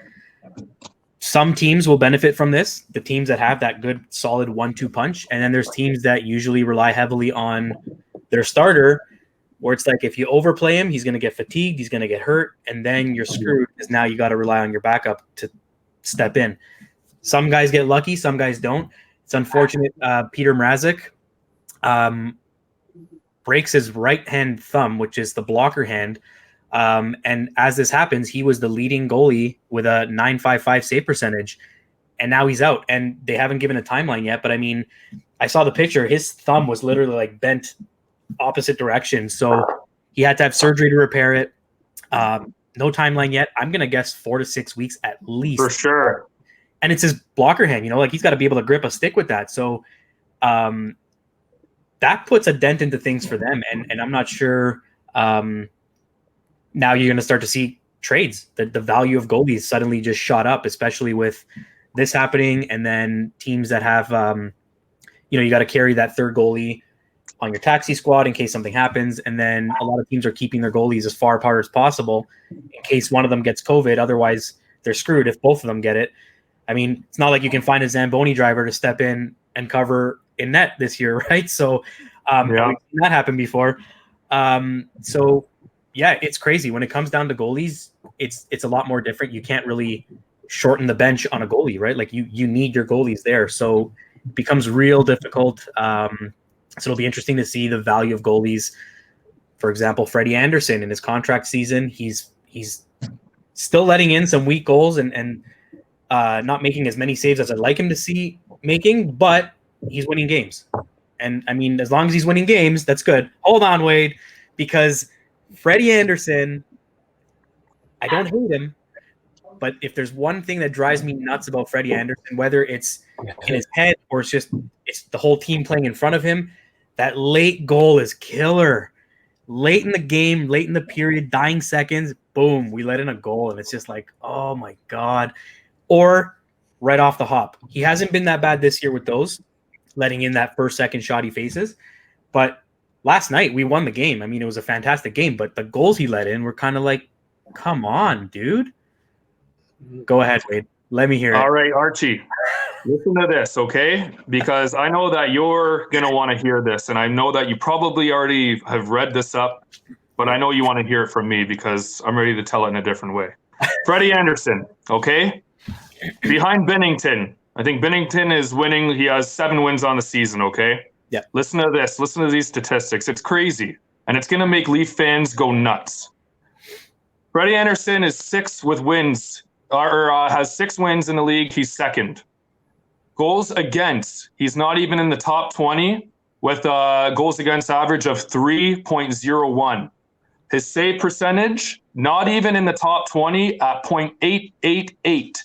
Speaker 1: some teams will benefit from this, the teams that have that good, solid 1-2 punch. And then there's teams that usually rely heavily on their starter, where it's like if you overplay him, he's going to get fatigued, he's going to get hurt, and then you're screwed because now you got to rely on your backup to step in. Some guys get lucky, some guys don't. It's unfortunate. Peter Mrazek breaks his right-hand thumb, which is the blocker hand. And as this happens, he was the leading goalie with a .955 save percentage, and now he's out. And they haven't given a timeline yet, but I mean, I saw the picture. His thumb was literally like bent opposite direction, so he had to have surgery to repair it. No timeline yet. I'm gonna guess 4 to 6 weeks at least,
Speaker 2: for sure. And
Speaker 1: it's his blocker hand, like he's got to be able to grip a stick with that. So that puts a dent into things for them, and I'm not sure. Now you're going to start to see trades. The value of goalies suddenly just shot up, especially with this happening, and then teams that have you got to carry that third goalie on your taxi squad in case something happens. And then a lot of teams are keeping their goalies as far apart as possible in case one of them gets COVID. Otherwise, they're screwed if both of them get it. I mean, it's not like you can find a Zamboni driver to step in and cover in net this year, right? So we've seen that happen before. So yeah, it's crazy. When it comes down to goalies, it's a lot more different. You can't really shorten the bench on a goalie, right? Like you need your goalies there. So it becomes real difficult. So it'll be interesting to see the value of goalies. For example, Freddie Anderson in his contract season, he's still letting in some weak goals and not making as many saves as I'd like him to see making, but he's winning games. And I mean, as long as he's winning games, that's good. Hold on, Wade, because Freddie Anderson, I don't hate him, but if there's one thing that drives me nuts about Freddie Anderson, whether it's in his head or it's the whole team playing in front of him, that late goal is killer. Late in the game, late in the period, dying seconds, boom, we let in a goal, and it's just like, oh my God. Or right off the hop. He hasn't been that bad this year with those, letting in that first, second shot he faces. But last night, we won the game. I mean, it was a fantastic game, but the goals he let in were kind of like, come on, dude. Go ahead, Wade. Let me hear it.
Speaker 2: All right, Archie, listen to this, okay? Because I know that you're going to want to hear this, and I know that you probably already have read this up. but I know you want to hear it from me because I'm ready to tell it in a different way. Freddie Anderson, okay? Behind Binnington. I think Binnington is winning. He has 7 wins on the season, okay?
Speaker 1: Yeah.
Speaker 2: Listen to this. Listen to these statistics. It's crazy. And it's going to make Leaf fans go nuts. Freddie Anderson is 6 with wins, has 6 wins in the league. He's second. Goals against. He's not even in the top 20 with a goals against average of 3.01. His save percentage, not even in the top 20 at .888.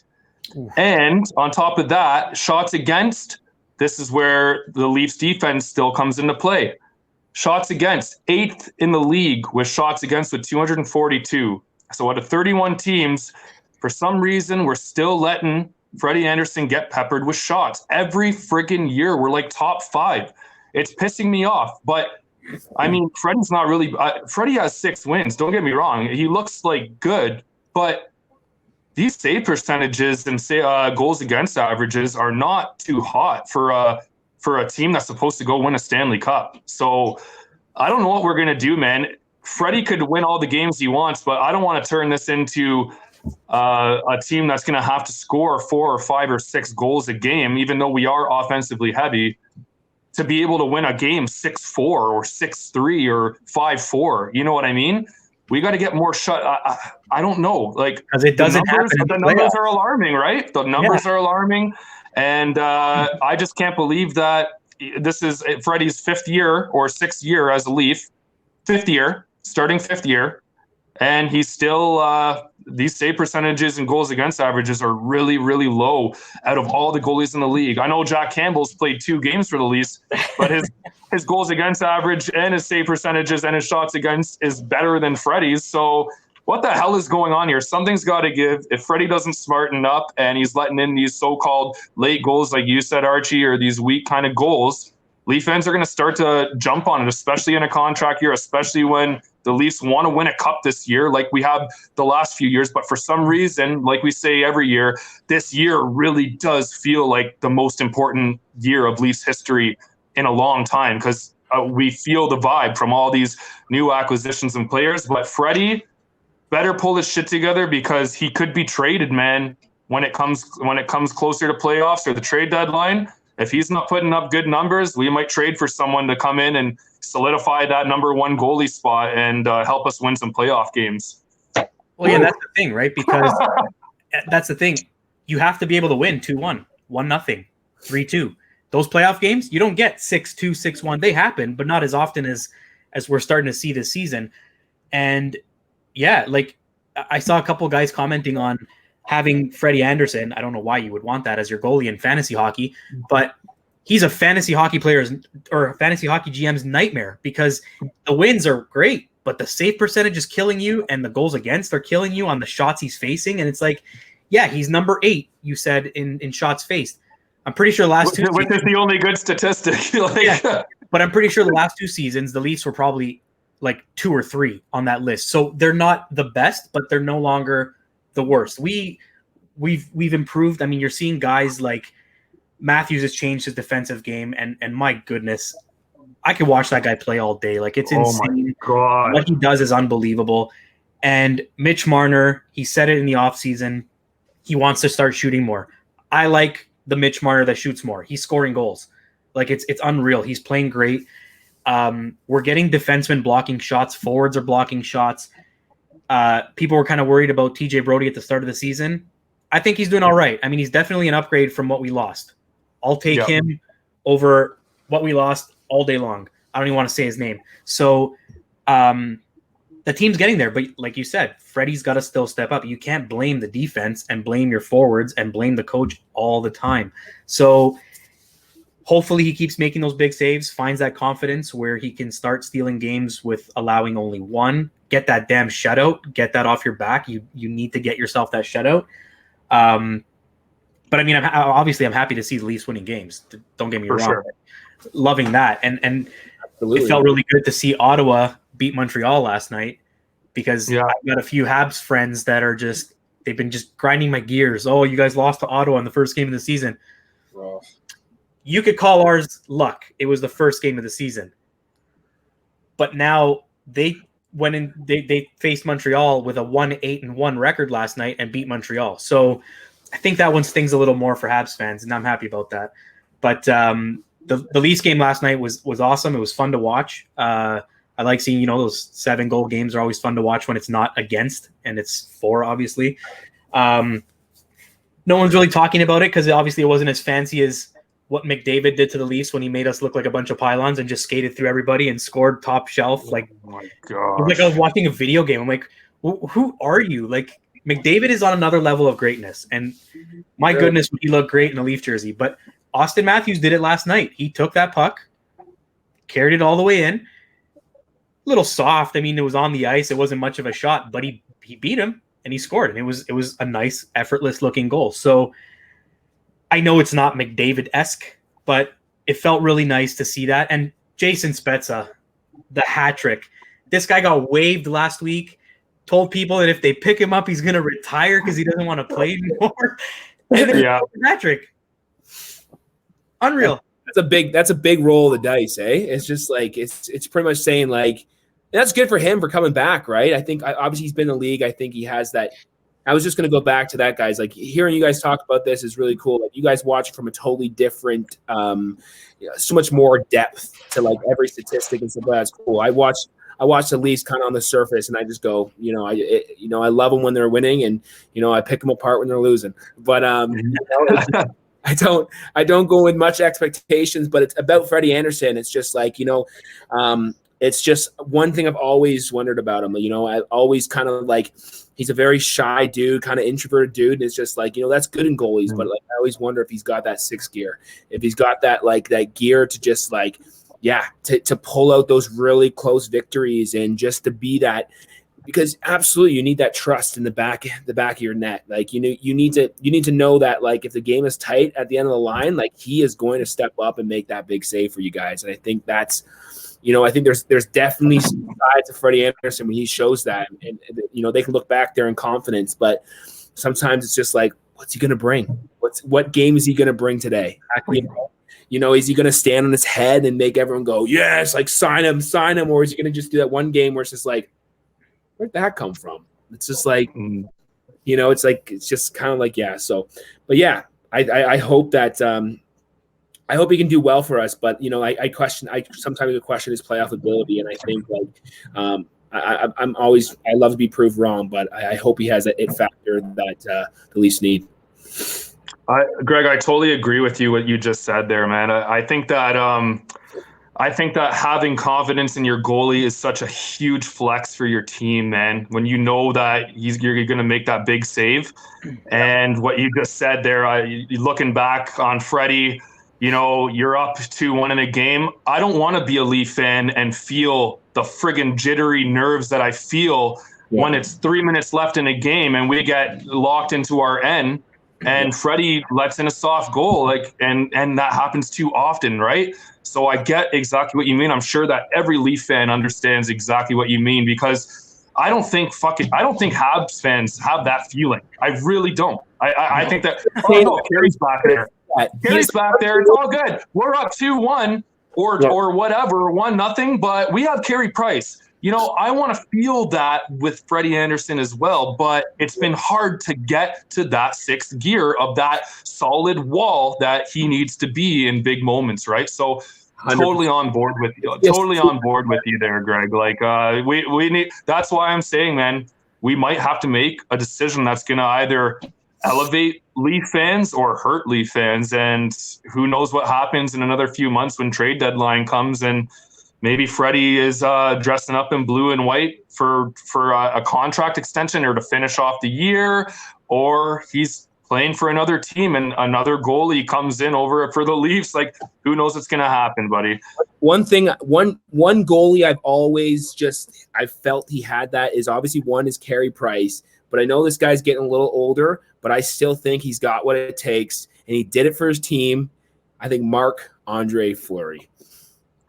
Speaker 2: And on top of that, shots against, this is where the Leafs defense still comes into play. Shots against, 8th in the league with shots against with 242. So out of 31 teams, for some reason, we're still letting Freddie Anderson get peppered with shots. Every friggin' year, we're like top 5. It's pissing me off. But, I mean, Freddie's not really Freddie has 6 wins. Don't get me wrong. He looks like good, but these save percentages and goals against averages are not too hot for a team that's supposed to go win a Stanley Cup. So I don't know what we're going to do, man. Freddie could win all the games he wants, but I don't want to turn this into a team that's going to have to score 4 or 5 or 6 goals a game, even though we are offensively heavy, to be able to win a game 6-4 or 6-3 or 5-4. You know what I mean? We got to get more shut. I don't know. Like,
Speaker 1: because it doesn't happen.
Speaker 2: The numbers are alarming, right? The numbers are alarming. And I just can't believe that this is Freddie's 5th year or 6th year as a Leaf. 5th year, starting 5th year. And he's still, these save percentages and goals against averages are really, really low out of all the goalies in the league. I know Jack Campbell's played 2 games for the Leafs, but his goals against average and his save percentages and his shots against is better than Freddie's. So what the hell is going on here? Something's got to give. If Freddie doesn't smarten up and he's letting in these so-called late goals, like you said, Archie, or these weak kind of goals, Leaf fans are going to start to jump on it, especially in a contract year, especially when the Leafs want to win a cup this year like we have the last few years. But for some reason, like we say every year, this year really does feel like the most important year of Leafs history in a long time because we feel the vibe from all these new acquisitions and players. But Freddie better pull his shit together because he could be traded, man, when it comes closer to playoffs or the trade deadline. If he's not putting up good numbers, we might trade for someone to come in and solidify that number 1 goalie spot and help us win some playoff games.
Speaker 1: Well, yeah, that's the thing, right? Because that's the thing. You have to be able to win 2-1, 1-0, 3-2. Those playoff games, you don't get 6-2, 6-1. They happen, but not as often as we're starting to see this season. And yeah, like I saw a couple guys commenting on having Freddie Anderson. I don't know why you would want that as your goalie in fantasy hockey, but he's a fantasy hockey player's or fantasy hockey GM's nightmare because the wins are great, but the save percentage is killing you and the goals against are killing you on the shots he's facing. And it's like, yeah, he's number 8, you said, in shots faced. I'm pretty sure the last 2
Speaker 2: which is the only good statistic.
Speaker 1: Yeah, but I'm pretty sure the last 2 seasons, the Leafs were probably like 2 or 3 on that list. So they're not the best, but they're no longer the worst. We've improved. I mean, you're seeing guys like Matthews has changed his defensive game, and my goodness, I could watch that guy play all day. Like, it's insane.
Speaker 2: Oh my God.
Speaker 1: What he does is unbelievable. And Mitch Marner, he said it in the offseason, he wants to start shooting more. I like the Mitch Marner that shoots more. He's scoring goals. Like, it's unreal. He's playing great. We're getting defensemen blocking shots. Forwards are blocking shots. People were kind of worried about TJ Brody at the start of the season. I think he's doing all right. I mean, he's definitely an upgrade from what we lost. I'll take him over what we lost all day long. I don't even want to say his name. So the team's getting there. But like you said, Freddie's got to still step up. You can't blame the defense and blame your forwards and blame the coach all the time. So hopefully he keeps making those big saves, finds that confidence where he can start stealing games with allowing only 1. Get that damn shutout. Get that off your back. You need to get yourself that shutout. But I mean, I'm happy to see the Leafs winning games. Don't get me wrong.
Speaker 2: Sure.
Speaker 1: Loving that. And
Speaker 3: Absolutely.
Speaker 1: It felt really good to see Ottawa beat Montreal last night because I've got a few Habs friends that are they've been just grinding my gears. Oh, you guys lost to Ottawa in the first game of the season.
Speaker 3: Oh.
Speaker 1: You could call ours luck. It was the first game of the season. But now they faced Montreal with a 1-8-1 record last night and beat Montreal. So I think that one stings a little more for Habs fans, and I'm happy about that. But the Leafs game last night was awesome. It was fun to watch. I like seeing, those 7-goal games are always fun to watch when it's not against, and it's for, obviously. No one's really talking about it because obviously it wasn't as fancy as what McDavid did to the Leafs when he made us look like a bunch of pylons and just skated through everybody and scored top shelf. Like,
Speaker 2: oh my
Speaker 1: it was like
Speaker 2: God.
Speaker 1: I was watching a video game. I'm like, who are you? Like, McDavid is on another level of greatness, and my goodness, he looked great in a Leaf jersey. But Austin Matthews did it last night. He took that puck, carried it all the way in. A little soft. I mean, it was on the ice. It wasn't much of a shot, but he beat him and he scored. And it was a nice, effortless looking goal. So I know it's not McDavid-esque, but it felt really nice to see that. And Jason Spezza, the hat trick. This guy got waived last week. Told people that if they pick him up, he's going to retire because he doesn't want to play anymore. And then hat trick. Unreal.
Speaker 3: That's a big roll of the dice, eh? It's just like it's pretty much saying like that's good for him for coming back, right? I think obviously he's been in the league. I think he has that. I was just going to go back to that, guys. Like hearing you guys talk about this is really cool. Like you guys watch it from a totally different, so much more depth to like every statistic and stuff. That's cool. I watch the Leafs kind of on the surface, and I just go, I love them when they're winning, and I pick them apart when they're losing. But I don't go with much expectations. But it's about Freddie Anderson. It's just like it's just one thing I've always wondered about him. I always kind of like he's a very shy dude, kind of introverted dude, and it's just like that's good in goalies. But like I always wonder if he's got that sixth gear, if he's got that like that gear to just like. Yeah, to pull out those really close victories and just to be that, because absolutely you need that trust in the back of your net. Like you need to know that like if the game is tight at the end of the line, like he is going to step up and make that big save for you guys. And I think that's, I think there's definitely sides of Freddie Anderson when he shows that, and they can look back there in confidence, but sometimes it's just like, what's he going to bring? What game is he going to bring today? Exactly. Is he going to stand on his head and make everyone go, yes, like sign him? Or is he going to just do that one game where it's just like, where'd that come from? It's just like, it's like, it's just kind of like, yeah. So, but yeah, I hope that, I hope he can do well for us. But, I sometimes question his playoff ability. And I think like, I love to be proved wrong, but I hope he has that it factor that the Leafs need.
Speaker 2: Greg, I totally agree with you what you just said there, man. I think that having confidence in your goalie is such a huge flex for your team, man. When you know that you're going to make that big save, and what you just said there, looking back on Freddie, you're up 2-1 in a game. I don't want to be a Leaf fan and feel the friggin' jittery nerves that I feel when it's 3 minutes left in a game and we get locked into our end. And Freddie lets in a soft goal, and that happens too often, right? So I get exactly what you mean. I'm sure that every Leaf fan understands exactly what you mean, because I don't think Habs fans have that feeling. I really don't. I think that Carey's back there. Carey's back there. It's all good. We're up 2-1 or whatever, 1-0, but we have Carey Price. I want to feel that with Freddie Anderson as well, but it's been hard to get to that sixth gear of that solid wall that he needs to be in big moments, right? So 100%. Totally on board with you. Totally on board with you there, Greg. Like we need. That's why I'm saying, man, we might have to make a decision that's going to either elevate Leaf fans or hurt Leaf fans, and who knows what happens in another few months when trade deadline comes and. Maybe Freddie is dressing up in blue and white for a contract extension or to finish off the year, or he's playing for another team and another goalie comes in over for the Leafs. Like, who knows what's going to happen, buddy?
Speaker 3: One goalie I've felt he had that is obviously one is Carey Price, but I know this guy's getting a little older, but I still think he's got what it takes, and he did it for his team. I think Marc-Andre Fleury.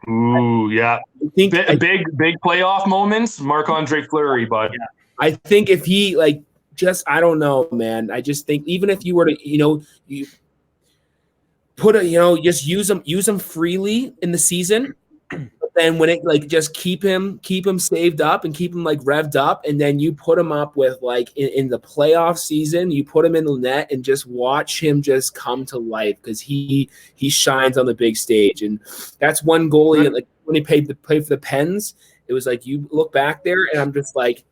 Speaker 2: Ooh, yeah. Big playoff moments, Marc-Andre Fleury, bud.
Speaker 3: Yeah. I think if he I don't know, man. I just think even if you were to, you put just use them freely in the season, but then when it like just keep him saved up and keep him like revved up, and then you put him up with like in the playoff season, you put him in the net and just watch him just come to life because he shines on the big stage. And that's one goalie like when he played for the Pens, it was like you look back there and I'm just like,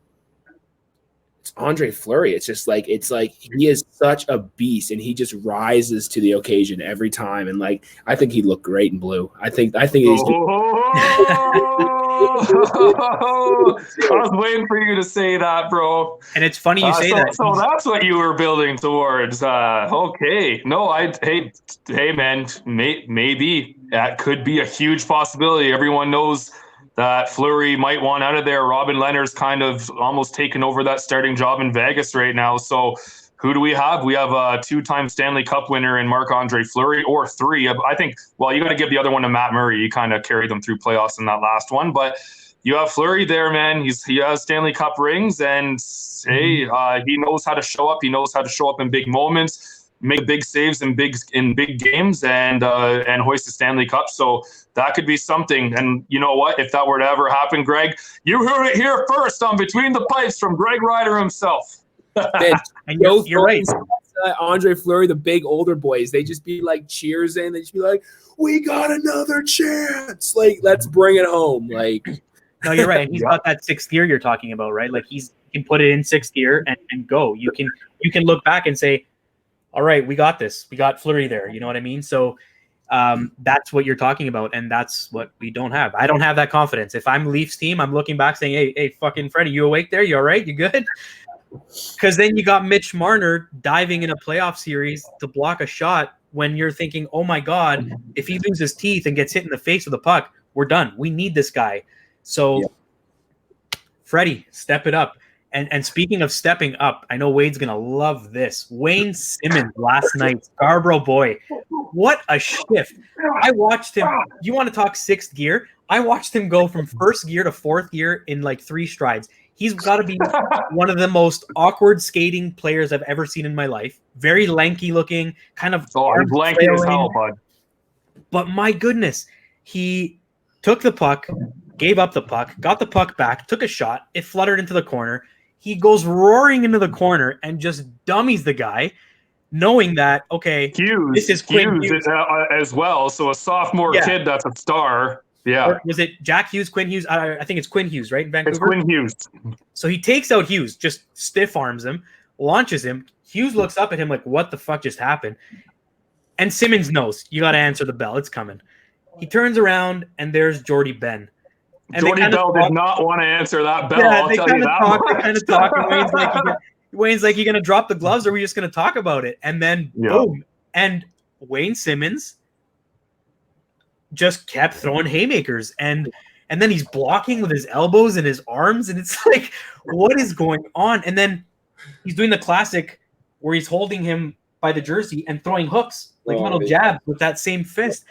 Speaker 3: it's Andre Fleury. It's like he is such a beast and he just rises to the occasion every time. And like I think he looked great in blue. I think he's
Speaker 2: I was waiting for you to say that, bro.
Speaker 1: And it's funny you say that.
Speaker 2: So that's what you were building towards. Okay. No, hey man, maybe that could be a huge possibility. Everyone knows that Fleury might want out of there. Robin Leonard's kind of almost taken over that starting job in Vegas right now. So who do we have? We have a 2-time Stanley Cup winner in Marc-Andre Fleury, or 3. I think, well, you got to give the other one to Matt Murray. He kind of carried them through playoffs in that last one. But you have Fleury there, man. He has Stanley Cup rings, and he knows how to show up. He knows how to show up in big moments, make big saves in big games, and hoist the Stanley Cup. So that could be something. And you know what? If that were to ever happen, Greg, you heard it here first on Between the Pipes from Greg Ryder himself.
Speaker 1: And you're right.
Speaker 3: Andre Fleury, the big older boys, they just be like cheersing. They just be like, "We got another chance! Like, let's bring it home!" Like,
Speaker 1: no, you're right. He's got that 6th gear you're talking about, right? Like he can put it in 6th gear and go. You can look back and say, "All right, we got this. We got Fleury there." You know what I mean? So. That's what you're talking about, and that's what we don't have. I don't have that confidence. If I'm Leafs team, I'm looking back saying, hey, fucking Freddie, you awake there? You all right? You good? Because then you got Mitch Marner diving in a playoff series to block a shot when you're thinking, oh my God, if he loses teeth and gets hit in the face with a puck, we're done. We need this guy. So, Freddie, step it up. And speaking of stepping up, I know Wade's going to love this. Wayne Simmonds last night, Scarborough boy. What a shift. I watched him. You want to talk 6th gear? I watched him go from 1st gear to 4th gear in like 3 strides. He's got to be one of the most awkward skating players I've ever seen in my life. Very lanky looking, kind of.
Speaker 2: Oh, he's lanky as hell, bud.
Speaker 1: But my goodness, he took the puck, gave up the puck, got the puck back, took a shot. It fluttered into the corner. He goes roaring into the corner and just dummies the guy, knowing that, okay, this is Quinn Hughes
Speaker 2: as well. So a sophomore kid that's a star. Yeah.
Speaker 1: Or was it Jack Hughes, Quinn Hughes? I think it's Quinn Hughes, right, in Vancouver?
Speaker 2: It's Quinn Hughes.
Speaker 1: So he takes out Hughes, just stiff arms him, launches him. Hughes looks up at him like, what the fuck just happened? And Simmonds knows, you got to answer the bell. It's coming. He turns around, and there's Jordy Ben.
Speaker 2: And Jordy Bell did not want to answer that bell. I'll tell you that.
Speaker 1: They kind of talk. And Wayne's like, you going to drop the gloves, or are we just going to talk about it? And then, boom. And Wayne Simmonds just kept throwing haymakers. And then he's blocking with his elbows and his arms. And it's like, what is going on? And then he's doing the classic where he's holding him by the jersey and throwing hooks, like little jabs with that same fist.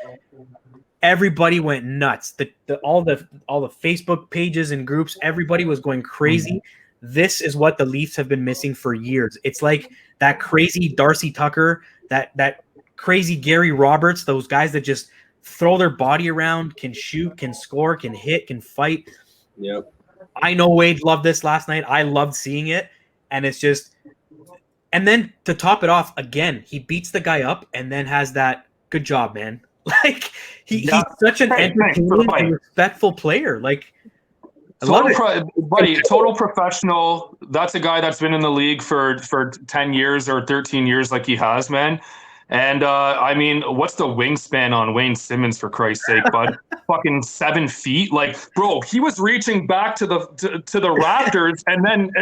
Speaker 1: Everybody went nuts. All the Facebook pages and groups, everybody was going crazy. This is what the Leafs have been missing for years. It's like that crazy Darcy Tucker, that crazy Gary Roberts, those guys that just throw their body around, can shoot, can score, can hit, can fight.
Speaker 3: Yep.
Speaker 1: I know Wade loved this last night. I loved seeing it. And it's just – and then to top it off, again, he beats the guy up and then has that, good job, man. Like, he's such an entertaining and respectful player. Like,
Speaker 2: total professional. That's a guy that's been in the league for 10 years or 13 years like he has, man. And, I mean, what's the wingspan on Wayne Simmonds, for Christ's sake, bud? Fucking 7 feet. Like, bro, he was reaching back to the Raptors, and then,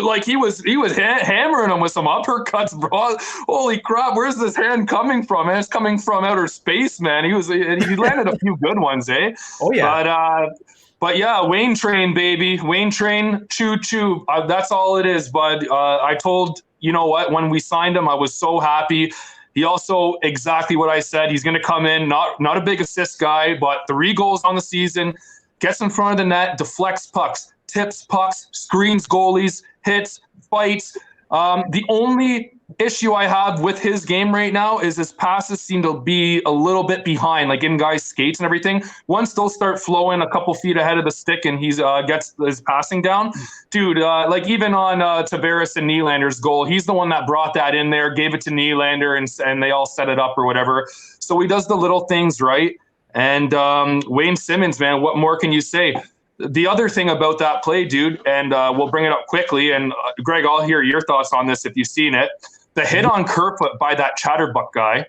Speaker 2: like, he was hammering them with some uppercuts, bro. Holy crap, where's this hand coming from, man? It's coming from outer space, man. He landed a few good ones, eh?
Speaker 1: Oh, yeah.
Speaker 2: But yeah, Wayne Train, baby. Wayne Train, choo-choo. That's all it is, bud. I told, you know what, when we signed him, I was so happy. He also, exactly what I said, he's going to come in, not a big assist guy, but 3 goals on the season, gets in front of the net, deflects pucks, tips pucks, screens goalies, hits, fights. The only issue I have with his game right now is his passes seem to be a little bit behind, like in guys' skates and everything. Once those start flowing a couple feet ahead of the stick and he's gets his passing down, dude, like even on Tavares and Nylander's goal, he's the one that brought that in there, gave it to Nylander, and they all set it up or whatever. So he does the little things right. And Wayne Simmonds, man, what more can you say? The other thing about that play, dude, and we'll bring it up quickly, and Greg, I'll hear your thoughts on this if you've seen it. The hit on Kerfoot by that Chatterbuck guy.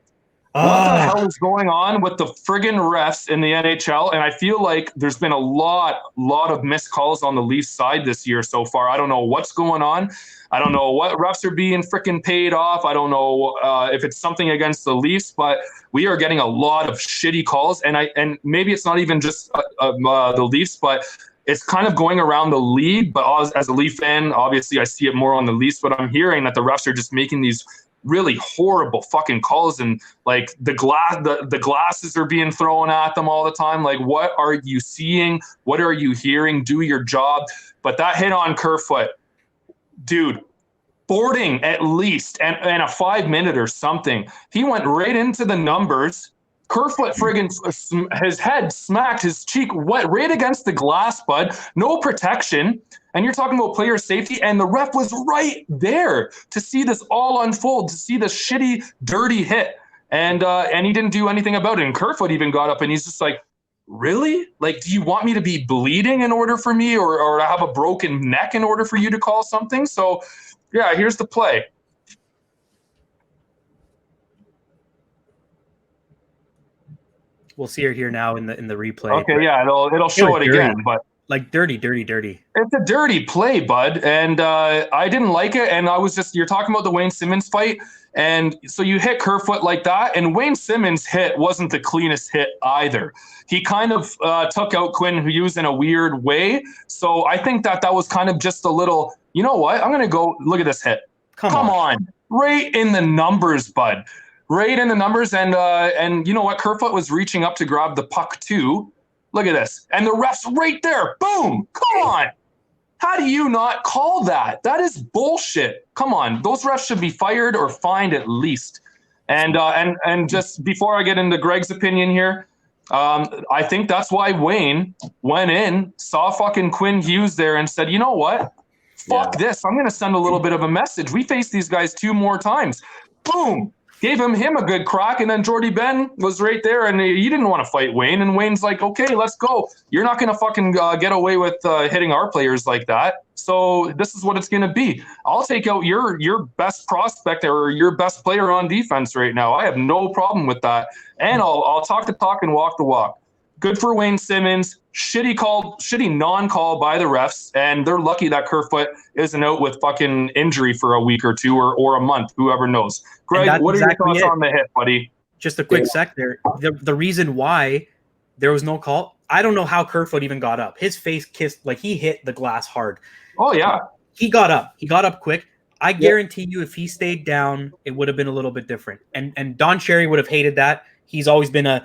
Speaker 2: What the hell is going on with the friggin' refs in the NHL? And I feel like there's been a lot of missed calls on the Leafs side this year so far. I don't know what's going on. I don't know what refs are being freaking paid off. I don't know if it's something against the Leafs, but we are getting a lot of shitty calls. And maybe it's not even just the Leafs, but it's kind of going around the league. But as a Leaf fan, obviously I see it more on the Leafs, but I'm hearing that the refs are just making these really horrible fucking calls, and like the glasses are being thrown at them all the time. Like, what are you seeing? What are you hearing? Do your job. But that hit on Kerfoot, dude, boarding at least, and a 5-minute or something. He went right into the numbers. Kerfoot friggin' his head smacked his cheek right against the glass, bud. No protection. And you're talking about player safety, and the ref was right there to see this all unfold, to see this shitty, dirty hit. And he didn't do anything about it. And Kerfoot even got up and he's just like, really? Like, do you want me to be bleeding in order for me or have a broken neck in order for you to call something? So, yeah, here's the play.
Speaker 1: We'll see her here now in the replay.
Speaker 2: Okay, yeah, it'll show it again, but
Speaker 1: like dirty.
Speaker 2: It's a dirty play, bud, and I didn't like it. And you're talking about the Wayne Simmonds fight, and so you hit Kerfoot like that, and Wayne Simmonds' hit wasn't the cleanest hit either. He kind of took out Quinn Hughes in a weird way. So I think that was kind of just a little. You know what? I'm gonna go look at this hit. Come on, right in the numbers, bud. Right in the numbers, and you know what? Kerfoot was reaching up to grab the puck too. Look at this. And the ref's right there. Boom. Come on. How do you not call that? That is bullshit. Come on. Those refs should be fired or fined at least. And just before I get into Greg's opinion here, I think that's why Wayne went in, saw fucking Quinn Hughes there and said, you know what? Fuck this. I'm going to send a little bit of a message. We faced these guys 2 more times. Boom. Gave him a good crack, and then Jordy Ben was right there, and he didn't want to fight Wayne, and Wayne's like, okay, let's go. You're not going to fucking get away with hitting our players like that, so this is what it's going to be. I'll take out your best prospect or your best player on defense right now. I have no problem with that, and I'll talk the talk and walk the walk. Good for Wayne Simmonds. Shitty non-call by the refs, and they're lucky that Kerfoot isn't out with fucking injury for a week or 2 or a month. Whoever knows. Greg, what are your thoughts on the hit, buddy?
Speaker 1: Just a quick sec there. The reason why there was no call, I don't know how Kerfoot even got up. His face kissed, like he hit the glass hard.
Speaker 2: Oh, yeah.
Speaker 1: He got up. He got up quick. I guarantee you if he stayed down, it would have been a little bit different. And Don Cherry would have hated that. He's always been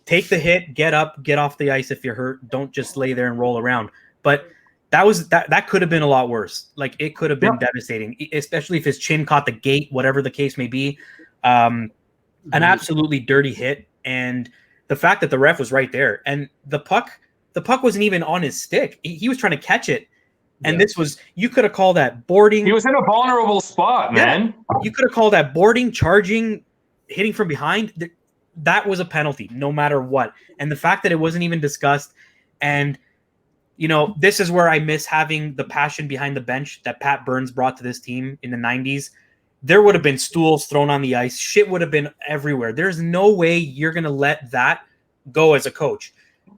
Speaker 1: take the hit, get up, get off the ice if you're hurt. Don't just lay there and roll around. But that could have been a lot worse. Like, it could have been devastating, especially if his chin caught the gate, whatever the case may be. An absolutely dirty hit. And the fact that the ref was right there, and the puck wasn't even on his stick. He was trying to catch it. And you could have called that boarding.
Speaker 2: He was in a vulnerable spot, man.
Speaker 1: You could have called that boarding, charging, hitting from behind. That was a penalty, no matter what. And the fact that it wasn't even discussed, and this is where I miss having the passion behind the bench that Pat Burns brought to this team in the 90s. There would have been stools thrown on the ice. Shit would have been everywhere. There's no way you're going to let that go as a coach.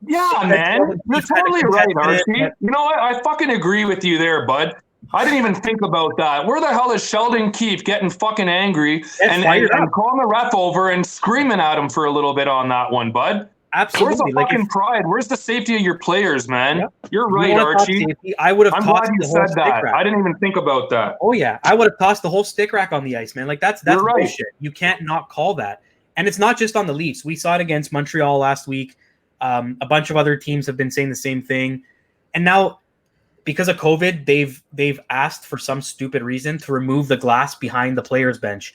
Speaker 2: Yeah, man. You're totally right, Archie. You know what? I fucking agree with you there, bud. I didn't even think about that. Where the hell is Sheldon Keefe getting fucking angry and calling the ref over and screaming at him for a little bit on that one, bud?
Speaker 1: Absolutely.
Speaker 2: Where's the fucking pride? Where's the safety of your players, man? Yeah. You're right, Archie.
Speaker 1: I would have.
Speaker 2: I'm glad you said that. I didn't even think about that.
Speaker 1: Oh yeah, I would have tossed the whole stick rack on the ice, man. Like that's
Speaker 2: right.
Speaker 1: Bullshit. You can't not call that. And it's not just on the Leafs. We saw it against Montreal last week. A bunch of other teams have been saying the same thing, and now because of COVID, they've asked for some stupid reason to remove the glass behind the players' bench.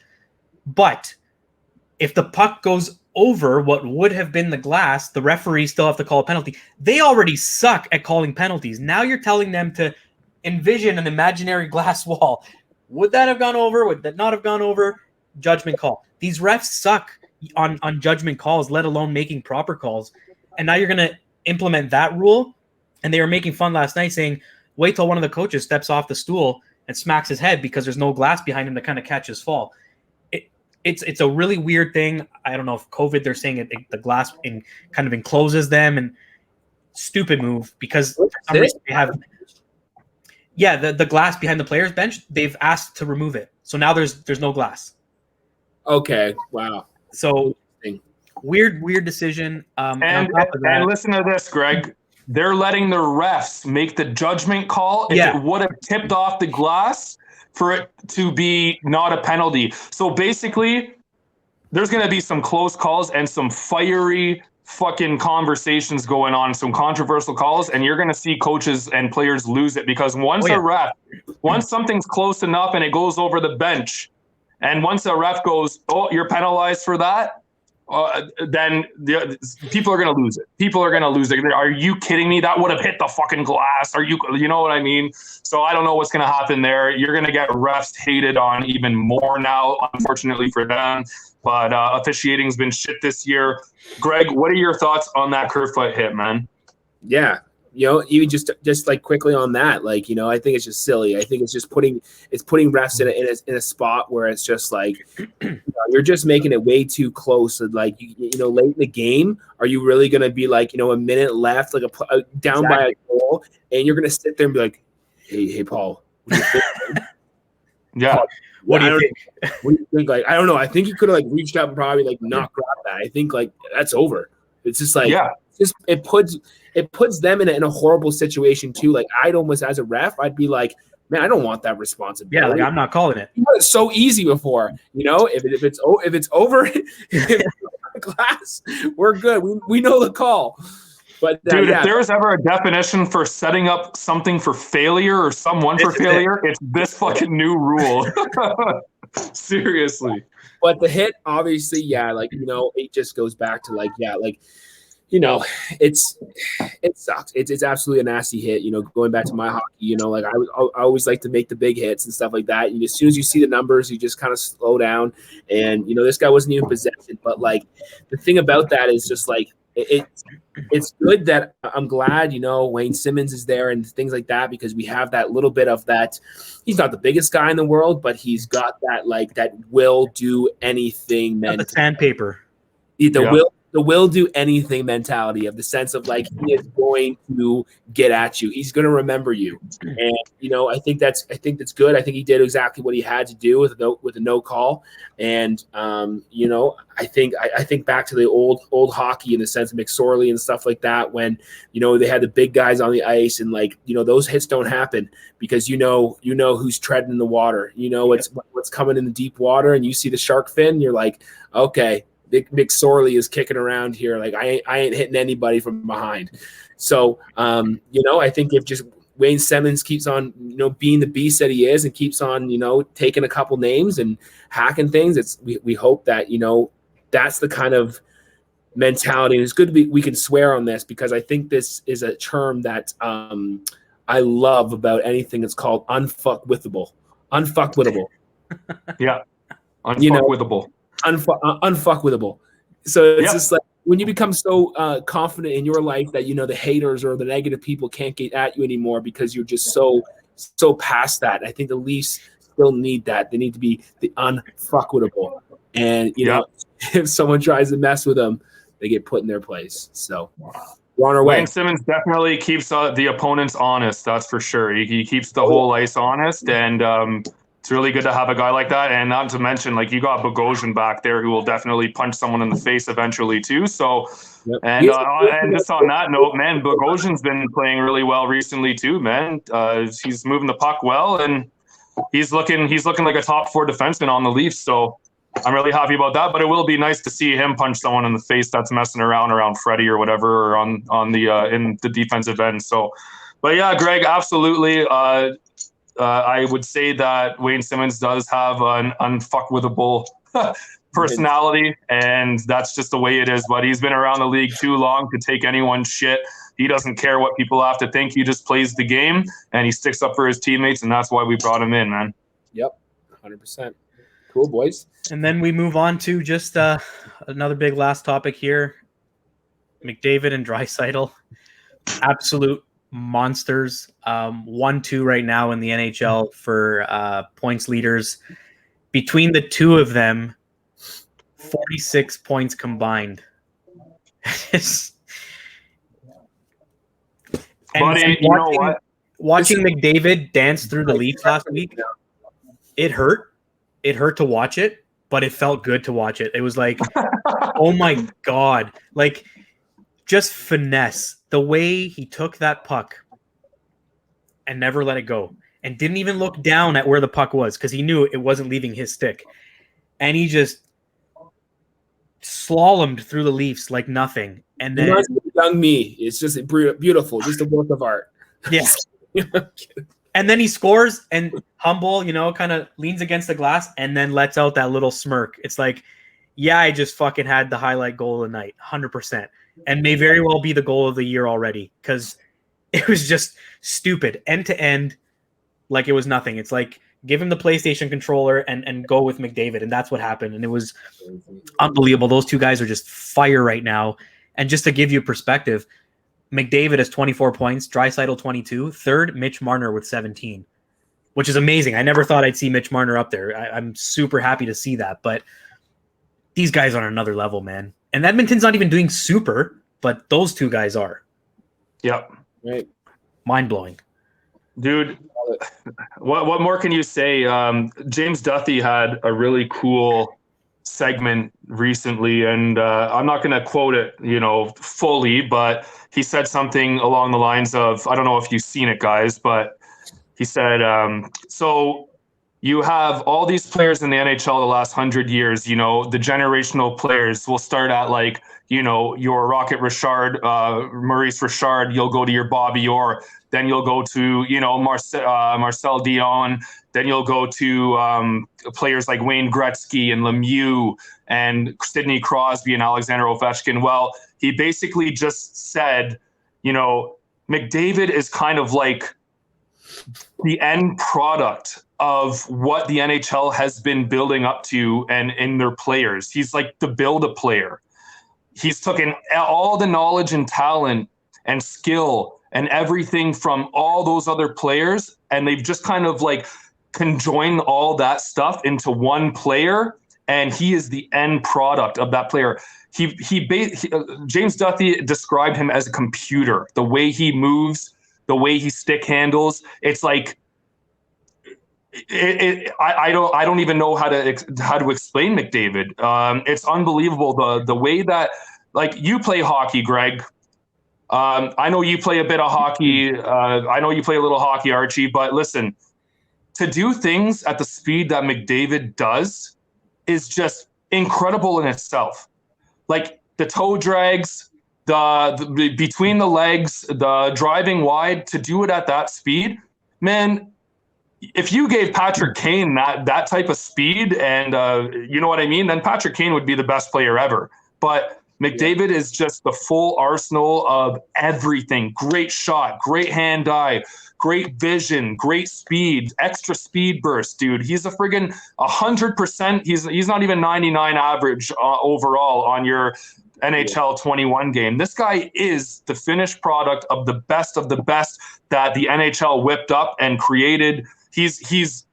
Speaker 1: But if the puck goes over what would have been the glass, the referees still have to call a penalty. They already suck at calling penalties. Now you're telling them to envision an imaginary glass wall. Would that have gone over? Would that not have gone over? Judgment call. These refs suck on judgment calls, let alone making proper calls. And now you're going to implement that rule. And they were making fun last night saying, wait till one of the coaches steps off the stool and smacks his head because there's no glass behind him to kind of catch his fall. It's a really weird thing. I don't know if COVID, they're saying the glass kind of encloses them, and stupid move because for some reason they have the glass behind the players' bench. They've asked to remove it, so now there's no glass.
Speaker 3: Okay, wow.
Speaker 1: So weird decision.
Speaker 2: And listen to this, Greg. They're letting the refs make the judgment call if it would have tipped off the glass for it to be not a penalty. So basically, there's going to be some close calls and some fiery fucking conversations going on, some controversial calls, and you're going to see coaches and players lose it because once something's close enough and it goes over the bench, and once a ref goes, oh, you're penalized for that, then people are going to lose it. People are going to lose it. Are you kidding me? That would have hit the fucking glass. You know what I mean? So I don't know what's going to happen there. You're going to get refs hated on even more now, unfortunately for them. But officiating's been shit this year. Greg, what are your thoughts on that Kerfoot hit, man?
Speaker 3: Yeah. Even just like quickly on that, like, I think it's just silly. I think it's just putting refs in a spot where it's just like, you're just making it way too close. And like, late in the game, are you really going to be like, a minute left, like down by a goal, and you're going to sit there and be like, hey, Paul, what do you think?
Speaker 2: Yeah.
Speaker 3: Paul, what do you think? What do you think? Like, I don't know. I think you could have like reached out and probably like not grabbed that. I think like that's over. It's just like, it puts them in a horrible situation too. Like I'd almost, as a ref, I'd be like, man, I don't want that responsibility.
Speaker 1: Yeah, like I'm not calling it.
Speaker 3: It's so easy before, if it's over the glass, we're good. We know the call. But
Speaker 2: dude, if there was ever a definition for setting up something for failure or someone for failure, it's this fucking new rule. Seriously.
Speaker 3: But the hit, obviously, it just goes back to it sucks. It's absolutely a nasty hit. Going back to my hockey, like I always like to make the big hits and stuff like that. And as soon as you see the numbers, you just kind of slow down. And this guy wasn't even possession. But like the thing about that is just like it's good that I'm glad Wayne Simmonds is there and things like that, because we have that little bit of that. He's not the biggest guy in the world, but he's got that that will do anything.
Speaker 1: The sandpaper.
Speaker 3: The will do anything mentality, of the sense of like, he is going to get at you. He's going to remember you. And, I think that's good. I think he did exactly what he had to do with a no call. And, I think back to the old hockey in the sense of McSorley and stuff like that, when, they had the big guys on the ice, and like, those hits don't happen because, who's treading the water, what's coming in the deep water, and you see the shark fin, you're like, okay, McSorley is kicking around here. Like I ain't hitting anybody from behind. So, I think if just Wayne Simmonds keeps on, being the beast that he is, and keeps on, taking a couple names and hacking things, we hope that, that's the kind of mentality. And it's good we can swear on this, because I think this is a term that I love about anything. It's called unfuckwithable.
Speaker 2: Yeah. Unfuckwithable.
Speaker 3: Unfuckwithable. So it's just like, when you become so confident in your life that the haters or the negative people can't get at you anymore, because you're just so past that. I think the Leafs still need that. They need to be the unfuckwittable. And if someone tries to mess with them, they get put in their place. So we're on our way.
Speaker 2: Wayne Simmonds definitely keeps the opponents honest. That's for sure. He keeps the whole ice honest, and it's really good to have a guy like that. And not to mention, like, you got Bogosian back there who will definitely punch someone in the face eventually too. So, and just on that note, man, Bogosian's been playing really well recently too, man. He's moving the puck well, and he's looking like a top 4 defenseman on the Leafs. So I'm really happy about that. But it will be nice to see him punch someone in the face that's messing around Freddie or whatever, or on the in the defensive end. So But yeah, Greg, absolutely. I would say that Wayne Simmonds does have an unfuckwithable personality, and that's just the way it is. But he's been around the league too long to take anyone's shit. He doesn't care what people have to think. He just plays the game, and he sticks up for his teammates, and that's why we brought him in, man.
Speaker 3: Yep, 100%. Cool, boys.
Speaker 1: And then we move on to just another big last topic here. McDavid and Draisaitl, absolute monsters. 1-2 right now in the NHL for points leaders. Between the two of them, 46 points combined.
Speaker 2: Buddy, you know what?
Speaker 1: Watching McDavid dance through the Leafs last week, it hurt. It hurt to watch it, but it felt good to watch it. It was like, oh my God. Like, just finesse. The way he took that puck and never let it go and didn't even look down at where the puck was because he knew it wasn't leaving his stick. And he just slalomed through the Leafs like nothing. And then
Speaker 3: young me, it's just beautiful, just a work of art.
Speaker 1: Yeah. And then he scores and humble, kind of leans against the glass and then lets out that little smirk. It's like, yeah, I just fucking had the highlight goal of the night, 100%. And may very well be the goal of the year already because it was just stupid, end to end, like it was nothing. It's like, give him the PlayStation controller and go with McDavid, and that's what happened. And it was unbelievable. Those two guys are just fire right now. And just to give you perspective, McDavid has 24 points, Draisaitl 22, third, Mitch Marner with 17, which is amazing. I never thought I'd see Mitch Marner up there. I'm super happy to see that, but these guys are on another level, man. And Edmonton's not even doing super, but those two guys are.
Speaker 2: Yep.
Speaker 3: Right.
Speaker 1: Mind-blowing.
Speaker 2: Dude, what more can you say? James Duthie had a really cool segment recently, and I'm not going to quote it, fully, but he said something along the lines of, I don't know if you've seen it, guys, but he said, so you have all these players in the NHL the last 100 years, the generational players will start at like, your Rocket Richard, Maurice Richard, you'll go to your Bobby Orr, then you'll go to, Marcel Dion, then you'll go to players like Wayne Gretzky and Lemieux and Sidney Crosby and Alexander Ovechkin. Well, he basically just said, McDavid is kind of like the end product of what the NHL has been building up to and in their players. He's like the Build-A-Player. He's taken all the knowledge and talent and skill and everything from all those other players, and they've just kind of like conjoined all that stuff into one player, and he is the end product of that player. James Duthie described him as a computer. The way he moves, the way he stick handles, it's like I don't even know how to explain McDavid. It's unbelievable the way that, like, you play hockey, Greg. I know you play a bit of hockey. I know you play a little hockey, Archie. But listen, to do things at the speed that McDavid does is just incredible in itself. Like the toe drags, the between the legs, the driving wide, to do it at that speed, man. If you gave Patrick Kane that type of speed and you know what I mean, then Patrick Kane would be the best player ever. But McDavid is just the full arsenal of everything. Great shot, great hand-eye, great vision, great speed, extra speed burst, dude. He's a friggin' 100%. He's not even 99 average overall on your NHL 21 game. This guy is the finished product of the best that the NHL whipped up and created. He's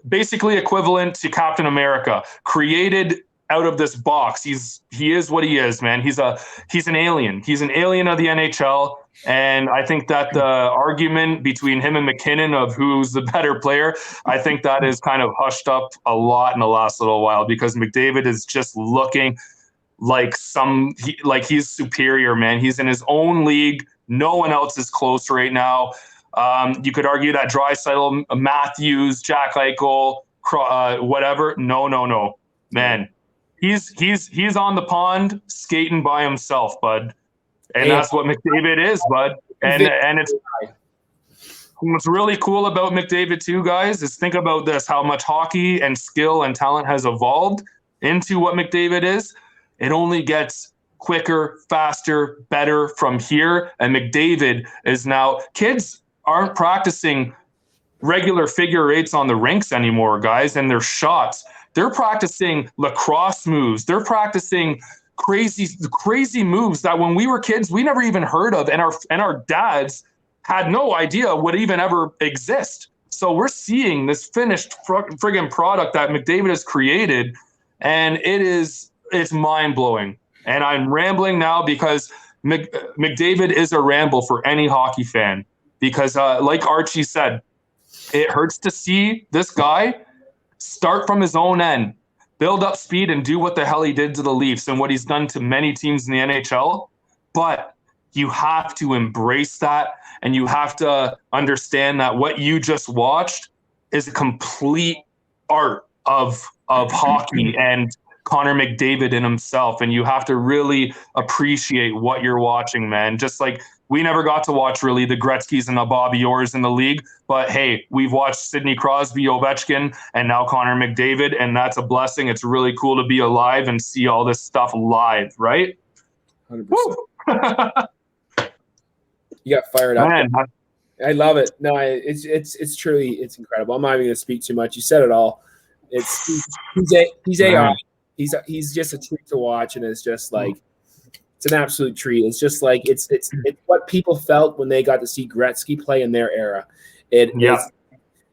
Speaker 2: basically equivalent to Captain America, created out of this box. He is what he is, man. He's an alien. He's an alien of the NHL. And I think that the argument between him and McKinnon of who's the better player, I think that is kind of hushed up a lot in the last little while, because McDavid is just looking like he's superior, man. He's in his own league. No one else is close right now. You could argue that Draisaitl, Matthews, Jack Eichel, whatever. No, man. He's on the pond skating by himself, bud, and that's what McDavid is, bud. And it's what's really cool about McDavid too, guys, is think about this, how much hockey and skill and talent has evolved into what McDavid is. It only gets quicker, faster, better from here. And McDavid is now, kids aren't practicing regular figure eights on the rinks anymore, guys, and their shots. They're practicing lacrosse moves. They're practicing crazy moves that when we were kids, we never even heard of. And our dads had no idea would even ever exist. So we're seeing this finished friggin' product that McDavid has created, and it's mind blowing. And I'm rambling now because McDavid is a ramble for any hockey fan. Because like Archie said, it hurts to see this guy start from his own end, build up speed, and do what the hell he did to the Leafs and what he's done to many teams in the NHL. But you have to embrace that, and you have to understand that what you just watched is a complete art of hockey and Connor McDavid in himself. And you have to really appreciate what you're watching, man. Just like we never got to watch really the Gretzkys and the Bobby Orrs in the league, but hey, we've watched Sidney Crosby, Ovechkin, and now Connor McDavid, and that's a blessing. It's really cool to be alive and see all this stuff live, right?
Speaker 3: 100%. You got fired up. Man, I love it. No, it's truly, it's incredible. I'm not even going to speak too much. You said it all. He's AI. He's just a treat to watch, and it's just like, it's an absolute treat. It's just like it's what people felt when they got to see Gretzky play in their era. Is,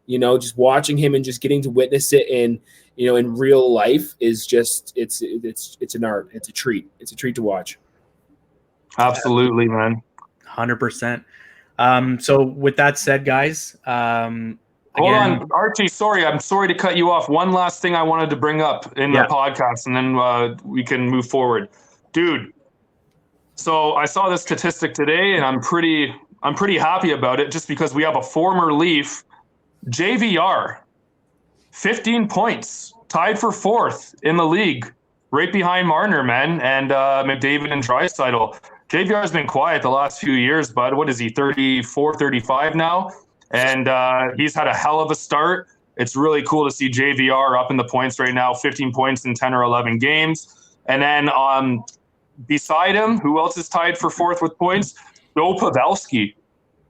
Speaker 3: just watching him and just getting to witness it in real life is just it's an art. It's a treat. It's a treat to watch.
Speaker 2: Absolutely, man.
Speaker 1: 100%. So with that said, guys,
Speaker 2: hold on, Archie. I'm sorry to cut you off. One last thing I wanted to bring up in the podcast, and then we can move forward, dude. So I saw this statistic today, and I'm pretty happy about it, just because we have a former Leaf, JVR, 15 points, tied for fourth in the league, right behind Marner, man, and McDavid and Draisaitl. JVR has been quiet the last few years, bud. What is he, 34, 35 now? And he's had a hell of a start. It's really cool to see JVR up in the points right now, 15 points in 10 or 11 games. And then beside him, who else is tied for fourth with points? Joe Pavelski,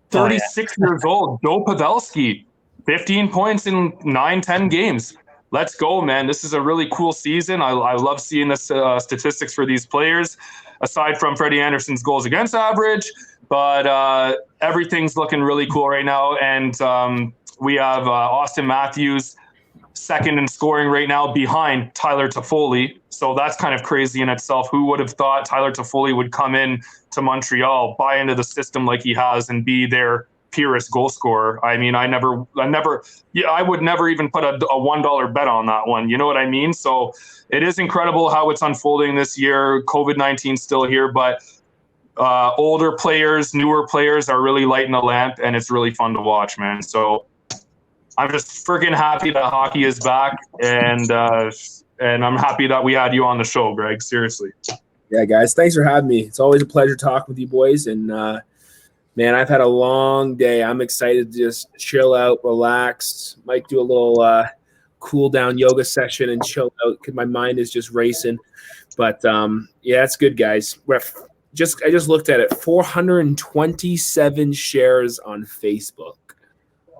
Speaker 2: 36 years old. Joe Pavelski, 15 points in 9-10 games. Let's go, man. This is a really cool season. I love seeing the statistics for these players, aside from Freddie Anderson's goals against average. But everything's looking really cool right now. And we have Austin Matthews, second in scoring right now behind Tyler Toffoli. So that's kind of crazy in itself. Who would have thought Tyler Toffoli would come in to Montreal, buy into the system like he has, and be their purest goal scorer? I mean, I would never even put a $1 bet on that one. You know what I mean? So it is incredible how it's unfolding this year. COVID-19 still here, but older players, newer players are really lighting the lamp, and it's really fun to watch, man. So I'm just freaking happy that hockey is back, and I'm happy that we had you on the show, Greg. Seriously.
Speaker 3: Yeah, guys, thanks for having me. It's always a pleasure talking with you boys, and man, I've had a long day. I'm excited to just chill out, relax. Might do a little cool down yoga session and chill out because my mind is just racing. But yeah, it's good, guys. I just looked at it. 427 shares on Facebook.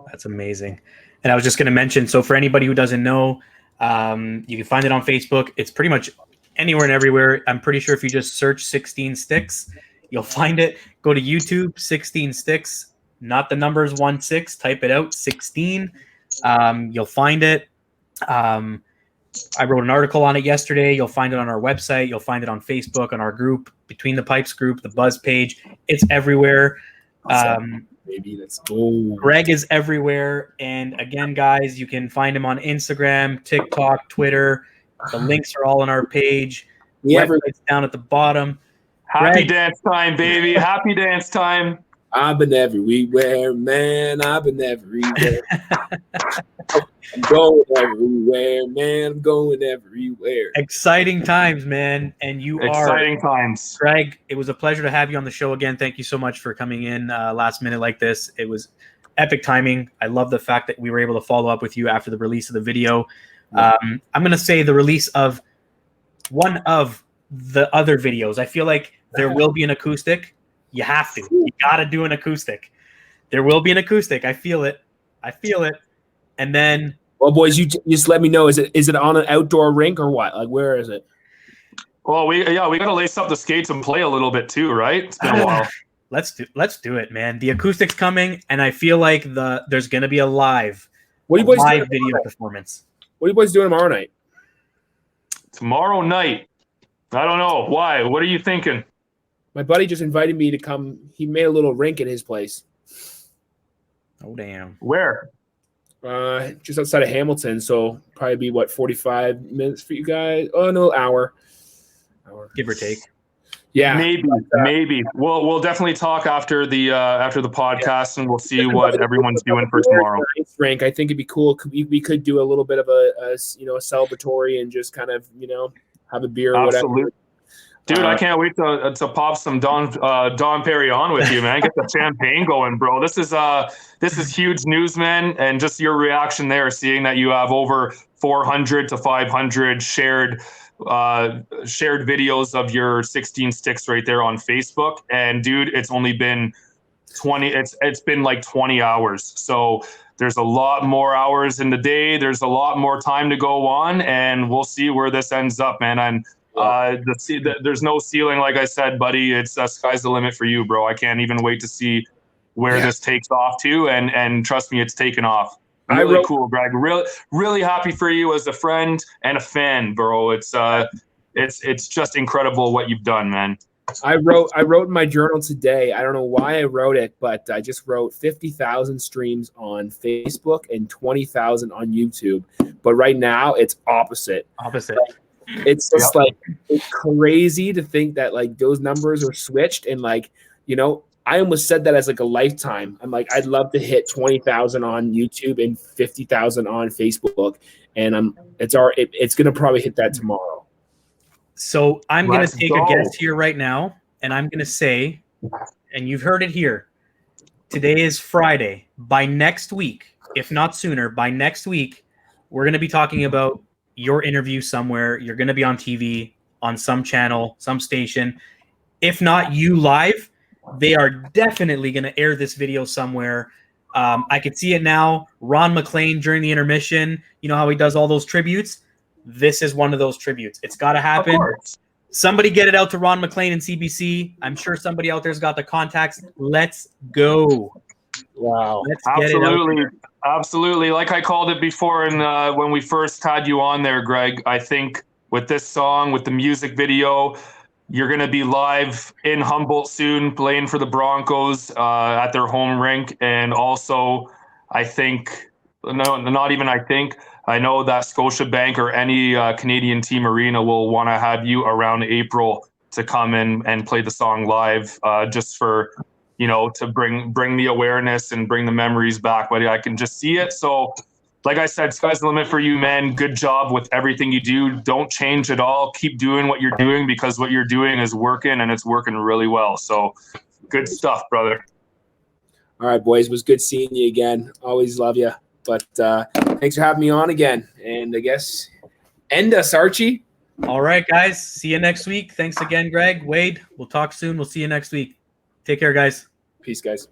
Speaker 1: That's amazing. And I was just going to mention, so for anybody who doesn't know, you can find it on Facebook. It's pretty much anywhere and everywhere. I'm pretty sure if you just search 16 Sticks, you'll find it. Go to YouTube, 16 Sticks, not the numbers 16. Type it out, 16. You'll find it. I wrote an article on it yesterday. You'll find it on our website. You'll find it on Facebook, on our group, Between the Pipes group, the Buzz page. It's everywhere.
Speaker 3: Maybe let's go.
Speaker 1: Greg is everywhere. And again, guys, you can find him on Instagram, TikTok, Twitter. The links are all on our page. Website's down at the bottom.
Speaker 2: Happy dance time, baby. Happy dance time.
Speaker 3: I've been everywhere, man. I've been everywhere. I'm going everywhere, man. I'm going everywhere.
Speaker 1: Exciting times, man. And you are.
Speaker 2: Exciting times.
Speaker 1: Greg, it was a pleasure to have you on the show again. Thank you so much for coming in last minute like this. It was epic timing. I love the fact that we were able to follow up with you after the release of the video. I'm going to say the release of one of the other videos. I feel like there will be an acoustic. You have to. You got to do an acoustic. There will be an acoustic. I feel it. And then,
Speaker 3: well, boys, you just let me know. Is it on an outdoor rink or what? Like, where is it?
Speaker 2: Well, we got to lace up the skates and play a little bit too, right? It's been a while.
Speaker 1: Let's do it, man. The acoustic's coming, and I feel like there's going to be a live video performance.
Speaker 3: What are you boys doing tomorrow night?
Speaker 2: Tomorrow night? I don't know. Why? What are you thinking?
Speaker 3: My buddy just invited me to come. He made a little rink at his place.
Speaker 1: Oh, damn.
Speaker 2: Where?
Speaker 3: Just outside of Hamilton. So probably be, 45 minutes for you guys? Oh, no, hour.
Speaker 1: Give or take.
Speaker 3: Yeah,
Speaker 2: maybe. We'll definitely talk after the podcast, and we'll see what everyone's doing for tomorrow.
Speaker 3: Rink, I think it'd be cool. We could do a little bit of a celebratory and just kind of have a beer or whatever.
Speaker 2: Dude, I can't wait to pop some Dom Perignon with you, man. Get the champagne going, bro. This is huge news, man. And just your reaction there, seeing that you have over 400 to 500 shared videos of your 16 sticks right there on Facebook. And dude, it's only been 20. It's been like 20 hours. So there's a lot more hours in the day. There's a lot more time to go on, and we'll see where this ends up, man. And there's no ceiling, like I said, buddy. It's sky's the limit for you, bro. I can't even wait to see where this takes off to, and trust me, it's taken off. Really cool, Greg. Really happy for you as a friend and a fan, bro. It's just incredible what you've done, man.
Speaker 3: I wrote in my journal today. I don't know why I wrote it, but I just wrote 50,000 streams on Facebook and 20,000 on YouTube. But right now it's opposite. It's just it's crazy to think that those numbers are switched, and I almost said that as a lifetime. I'm like, I'd love to hit 20,000 on YouTube and 50,000 on Facebook, and it's gonna probably hit that tomorrow.
Speaker 1: So I'm gonna take a guess here right now, and I'm gonna say, and you've heard it here. Today is Friday. By next week, if not sooner, by next week, we're gonna be talking about your interview somewhere. You're gonna be on TV, on some channel, some station. If not you live, they are definitely going to air this video somewhere. I could see it now. Ron McLean during the intermission, you know how he does all those tributes? This is one of those tributes. It's got to happen. Somebody get it out to Ron McLean and CBC. I'm sure somebody out there's got the contacts. Let's go.
Speaker 3: Wow.
Speaker 1: Let's get it out there.
Speaker 2: Absolutely. Like I called it before, and when we first had you on there, Greg, I think with this song, with the music video, you're going to be live in Humboldt soon, playing for the Broncos at their home rink. And also, I think, no, not even I think, I know that Scotiabank or any Canadian team arena will want to have you around April to come in and play the song live, just for, to bring the awareness and bring the memories back. But I can just see it. So, like I said, sky's the limit for you, man. Good job with everything you do. Don't change at all. Keep doing what you're doing, because what you're doing is working, and it's working really well. So good stuff, brother.
Speaker 3: All right, boys. It was good seeing you again. Always love you. But thanks for having me on again. And I guess end us, Archie.
Speaker 1: All right, guys. See you next week. Thanks again, Greg. Wade, we'll talk soon. We'll see you next week. Take care, guys.
Speaker 3: Peace, guys.